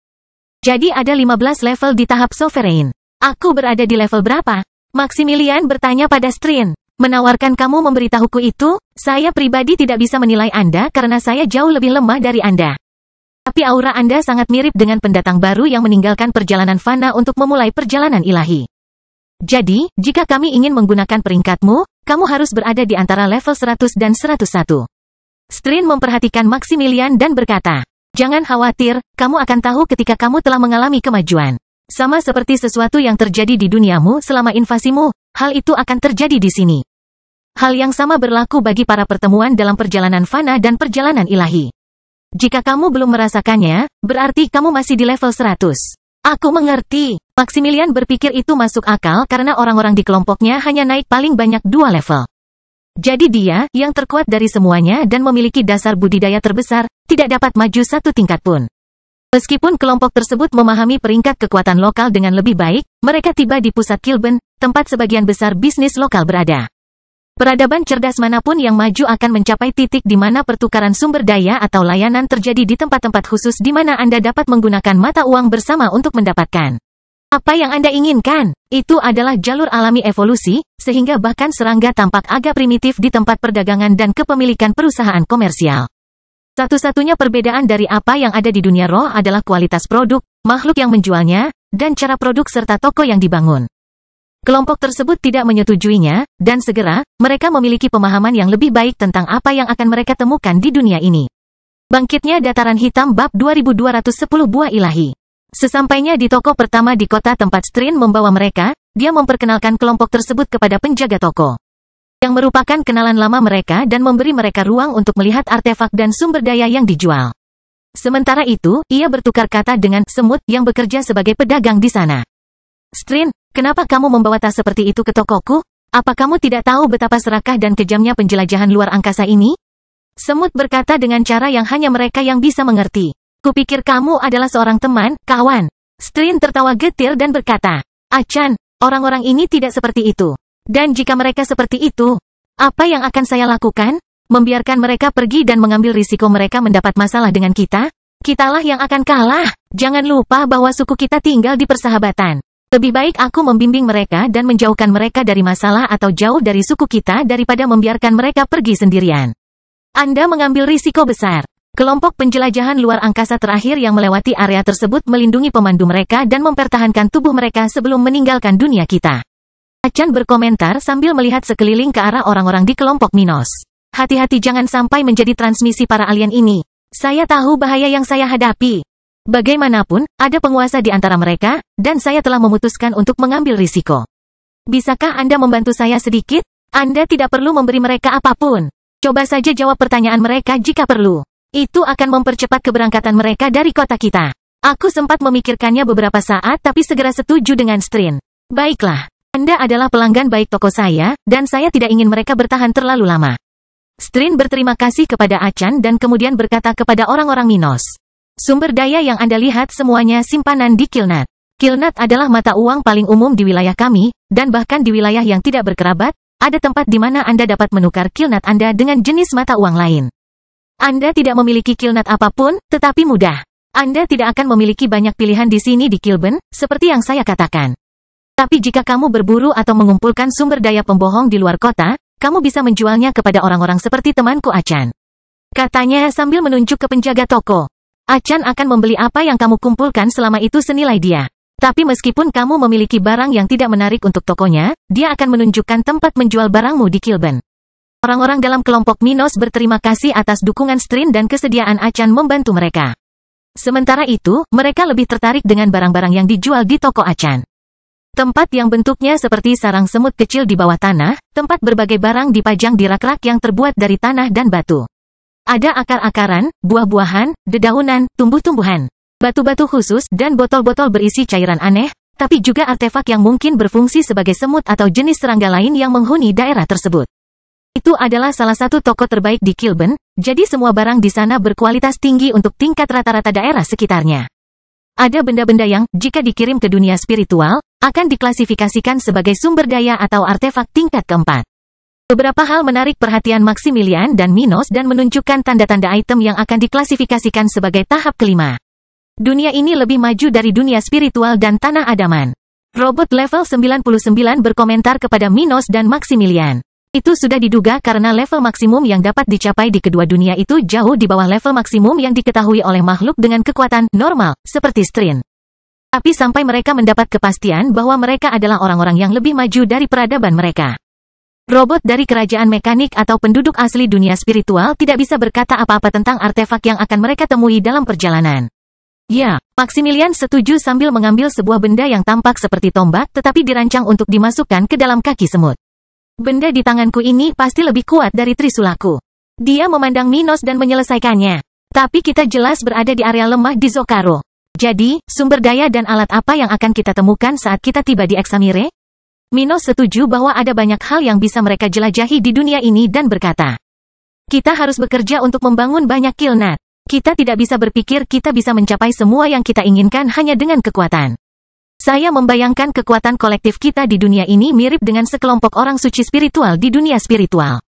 Jadi ada 15 level di tahap Sovereign. Aku berada di level berapa? Maximilian bertanya pada Strin. Menawarkan kamu memberitahuku itu, saya pribadi tidak bisa menilai Anda karena saya jauh lebih lemah dari Anda. Tapi aura Anda sangat mirip dengan pendatang baru yang meninggalkan perjalanan fana untuk memulai perjalanan ilahi. Jadi, jika kami ingin menggunakan peringkatmu, kamu harus berada di antara level 100 dan 101. Strin memperhatikan Maximilian dan berkata, jangan khawatir, kamu akan tahu ketika kamu telah mengalami kemajuan. Sama seperti sesuatu yang terjadi di duniamu selama invasimu, hal itu akan terjadi di sini. Hal yang sama berlaku bagi para pertemuan dalam perjalanan fana dan perjalanan ilahi. Jika kamu belum merasakannya, berarti kamu masih di level 100. Aku mengerti. Maximilian berpikir itu masuk akal karena orang-orang di kelompoknya hanya naik paling banyak 2 level. Jadi dia, yang terkuat dari semuanya dan memiliki dasar budidaya terbesar, tidak dapat maju 1 tingkat pun. Meskipun kelompok tersebut memahami peringkat kekuatan lokal dengan lebih baik, mereka tiba di pusat Kilben, tempat sebagian besar bisnis lokal berada. Peradaban cerdas manapun yang maju akan mencapai titik di mana pertukaran sumber daya atau layanan terjadi di tempat-tempat khusus di mana Anda dapat menggunakan mata uang bersama untuk mendapatkan apa yang Anda inginkan. Itu adalah jalur alami evolusi, sehingga bahkan serangga tampak agak primitif di tempat perdagangan dan kepemilikan perusahaan komersial. Satu-satunya perbedaan dari apa yang ada di dunia roh adalah kualitas produk, makhluk yang menjualnya, dan cara produk serta toko yang dibangun. Kelompok tersebut tidak menyetujuinya, dan segera, mereka memiliki pemahaman yang lebih baik tentang apa yang akan mereka temukan di dunia ini. Bangkitnya Dataran Hitam Bab 2210 Buah Ilahi. Sesampainya di toko pertama di kota tempat Strin membawa mereka, dia memperkenalkan kelompok tersebut kepada penjaga toko, yang merupakan kenalan lama mereka dan memberi mereka ruang untuk melihat artefak dan sumber daya yang dijual. Sementara itu, ia bertukar kata dengan semut yang bekerja sebagai pedagang di sana. Strin, kenapa kamu membawa tas seperti itu ke tokoku? Apa kamu tidak tahu betapa serakah dan kejamnya penjelajahan luar angkasa ini? Semut berkata dengan cara yang hanya mereka yang bisa mengerti. Kupikir kamu adalah seorang teman, kawan. Strin tertawa getir dan berkata, Achan, orang-orang ini tidak seperti itu. Dan jika mereka seperti itu, apa yang akan saya lakukan? Membiarkan mereka pergi dan mengambil risiko mereka mendapat masalah dengan kita? Kitalah yang akan kalah. Jangan lupa bahwa suku kita tinggal di persahabatan. Lebih baik aku membimbing mereka dan menjauhkan mereka dari masalah atau jauh dari suku kita daripada membiarkan mereka pergi sendirian. Anda mengambil risiko besar. Kelompok penjelajahan luar angkasa terakhir yang melewati area tersebut melindungi pemandu mereka dan mempertahankan tubuh mereka sebelum meninggalkan dunia kita. Achan berkomentar sambil melihat sekeliling ke arah orang-orang di kelompok Minos. Hati-hati jangan sampai menjadi transmisi para alien ini. Saya tahu bahaya yang saya hadapi. Bagaimanapun, ada penguasa di antara mereka, dan saya telah memutuskan untuk mengambil risiko. Bisakah Anda membantu saya sedikit? Anda tidak perlu memberi mereka apapun. Coba saja jawab pertanyaan mereka jika perlu. Itu akan mempercepat keberangkatan mereka dari kota kita. Aku sempat memikirkannya beberapa saat tapi segera setuju dengan Strin. Baiklah, Anda adalah pelanggan baik toko saya, dan saya tidak ingin mereka bertahan terlalu lama. Strin berterima kasih kepada Achan dan kemudian berkata kepada orang-orang Minos. Sumber daya yang Anda lihat semuanya simpanan di Kilnat. Kilnat adalah mata uang paling umum di wilayah kami, dan bahkan di wilayah yang tidak berkerabat, ada tempat di mana Anda dapat menukar Kilnat Anda dengan jenis mata uang lain. Anda tidak memiliki Kilnat apapun, tetapi mudah. Anda tidak akan memiliki banyak pilihan di sini di Kilben, seperti yang saya katakan. Tapi jika kamu berburu atau mengumpulkan sumber daya pembohong di luar kota, kamu bisa menjualnya kepada orang-orang seperti temanku Achan. Katanya sambil menunjuk ke penjaga toko. Achan akan membeli apa yang kamu kumpulkan selama itu senilai dia. Tapi meskipun kamu memiliki barang yang tidak menarik untuk tokonya, dia akan menunjukkan tempat menjual barangmu di Kilben. Orang-orang dalam kelompok Minos berterima kasih atas dukungan Strin dan kesediaan Achan membantu mereka. Sementara itu, mereka lebih tertarik dengan barang-barang yang dijual di toko Achan. Tempat yang bentuknya seperti sarang semut kecil di bawah tanah, tempat berbagai barang dipajang di rak-rak yang terbuat dari tanah dan batu. Ada akar-akaran, buah-buahan, dedaunan, tumbuh-tumbuhan, batu-batu khusus, dan botol-botol berisi cairan aneh, tapi juga artefak yang mungkin berfungsi sebagai semut atau jenis serangga lain yang menghuni daerah tersebut. Itu adalah salah satu toko terbaik di Kilben, jadi semua barang di sana berkualitas tinggi untuk tingkat rata-rata daerah sekitarnya. Ada benda-benda yang, jika dikirim ke dunia spiritual, akan diklasifikasikan sebagai sumber daya atau artefak tingkat keempat. Beberapa hal menarik perhatian Maximilian dan Minos dan menunjukkan tanda-tanda item yang akan diklasifikasikan sebagai tahap kelima. Dunia ini lebih maju dari dunia spiritual dan tanah adaman. Robot level 99 berkomentar kepada Minos dan Maximilian. Itu sudah diduga karena level maksimum yang dapat dicapai di kedua dunia itu jauh di bawah level maksimum yang diketahui oleh makhluk dengan kekuatan normal, seperti Strin. Tapi sampai mereka mendapat kepastian bahwa mereka adalah orang-orang yang lebih maju dari peradaban mereka. Robot dari kerajaan mekanik atau penduduk asli dunia spiritual tidak bisa berkata apa-apa tentang artefak yang akan mereka temui dalam perjalanan. Ya, Maximilian setuju sambil mengambil sebuah benda yang tampak seperti tombak tetapi dirancang untuk dimasukkan ke dalam kaki semut. Benda di tanganku ini pasti lebih kuat dari trisulaku. Dia memandang Minos dan menyelesaikannya. Tapi kita jelas berada di area lemah di Zokaro. Jadi, sumber daya dan alat apa yang akan kita temukan saat kita tiba di Examire? Minos setuju bahwa ada banyak hal yang bisa mereka jelajahi di dunia ini dan berkata, kita harus bekerja untuk membangun banyak Kilnat. Kita tidak bisa berpikir kita bisa mencapai semua yang kita inginkan hanya dengan kekuatan. Saya membayangkan kekuatan kolektif kita di dunia ini mirip dengan sekelompok orang suci spiritual di dunia spiritual.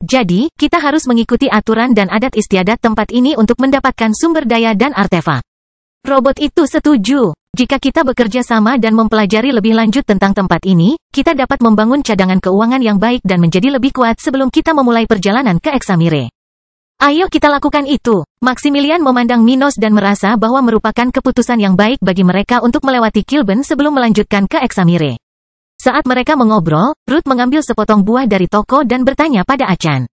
Jadi, kita harus mengikuti aturan dan adat istiadat tempat ini untuk mendapatkan sumber daya dan artefak. Robot itu setuju. Jika kita bekerja sama dan mempelajari lebih lanjut tentang tempat ini, kita dapat membangun cadangan keuangan yang baik dan menjadi lebih kuat sebelum kita memulai perjalanan ke Examire. Ayo kita lakukan itu. Maximilian memandang Minos dan merasa bahwa merupakan keputusan yang baik bagi mereka untuk melewati Kilben sebelum melanjutkan ke Examire. Saat mereka mengobrol, Ruth mengambil sepotong buah dari toko dan bertanya pada Achan.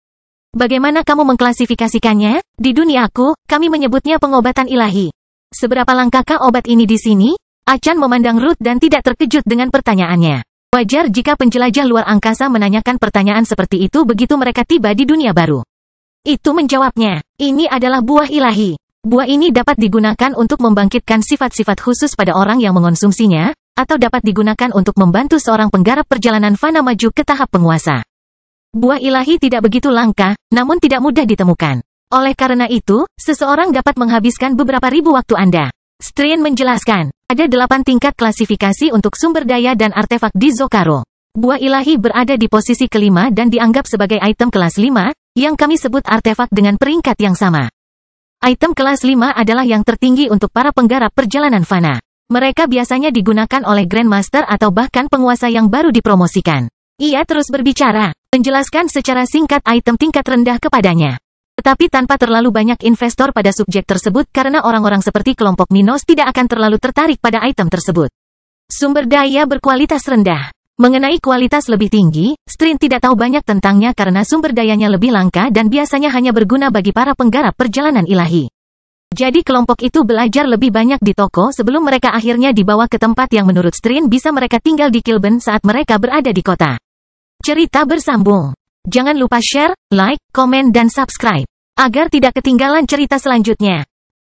Bagaimana kamu mengklasifikasikannya? Di duniaku, kami menyebutnya pengobatan ilahi. Seberapa langkakah obat ini di sini? Achan memandang Ruth dan tidak terkejut dengan pertanyaannya. Wajar jika penjelajah luar angkasa menanyakan pertanyaan seperti itu begitu mereka tiba di dunia baru. Itu menjawabnya, ini adalah buah ilahi. Buah ini dapat digunakan untuk membangkitkan sifat-sifat khusus pada orang yang mengonsumsinya, atau dapat digunakan untuk membantu seorang penggarap perjalanan fana maju ke tahap penguasa. Buah ilahi tidak begitu langka, namun tidak mudah ditemukan. Oleh karena itu, seseorang dapat menghabiskan beberapa ribu waktu Anda. Strien menjelaskan, ada 8 tingkat klasifikasi untuk sumber daya dan artefak di Zocaro. Buah ilahi berada di posisi kelima dan dianggap sebagai item kelas 5, yang kami sebut artefak dengan peringkat yang sama. Item kelas 5 adalah yang tertinggi untuk para penggarap perjalanan fana. Mereka biasanya digunakan oleh Grandmaster atau bahkan penguasa yang baru dipromosikan. Ia terus berbicara, menjelaskan secara singkat item tingkat rendah kepadanya. Tetapi tanpa terlalu banyak investor pada subjek tersebut karena orang-orang seperti kelompok Minos tidak akan terlalu tertarik pada item tersebut. Sumber daya berkualitas rendah. Mengenai kualitas lebih tinggi, Strien tidak tahu banyak tentangnya karena sumber dayanya lebih langka dan biasanya hanya berguna bagi para penggarap perjalanan ilahi. Jadi kelompok itu belajar lebih banyak di toko sebelum mereka akhirnya dibawa ke tempat yang menurut Strien bisa mereka tinggal di Kilben saat mereka berada di kota. Cerita bersambung. Jangan lupa share, like, komen dan subscribe. Agar tidak ketinggalan cerita selanjutnya.